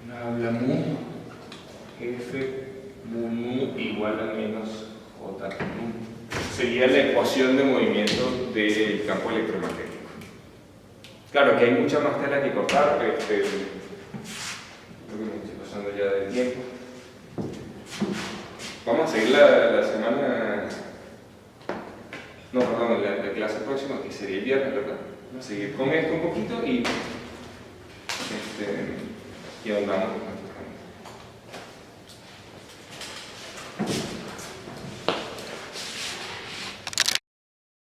Speaker 1: lambda mu f mu igual a menos j mu. Sería la ecuación de movimiento del campo electromagnético. Claro que hay mucha más tela que cortar, creo que me estoy pasando ya del tiempo. Vamos a seguir la semana, no, perdón, la clase próxima, que sería el viernes, ¿verdad? Vamos a seguir con esto un poquito y ahondamos.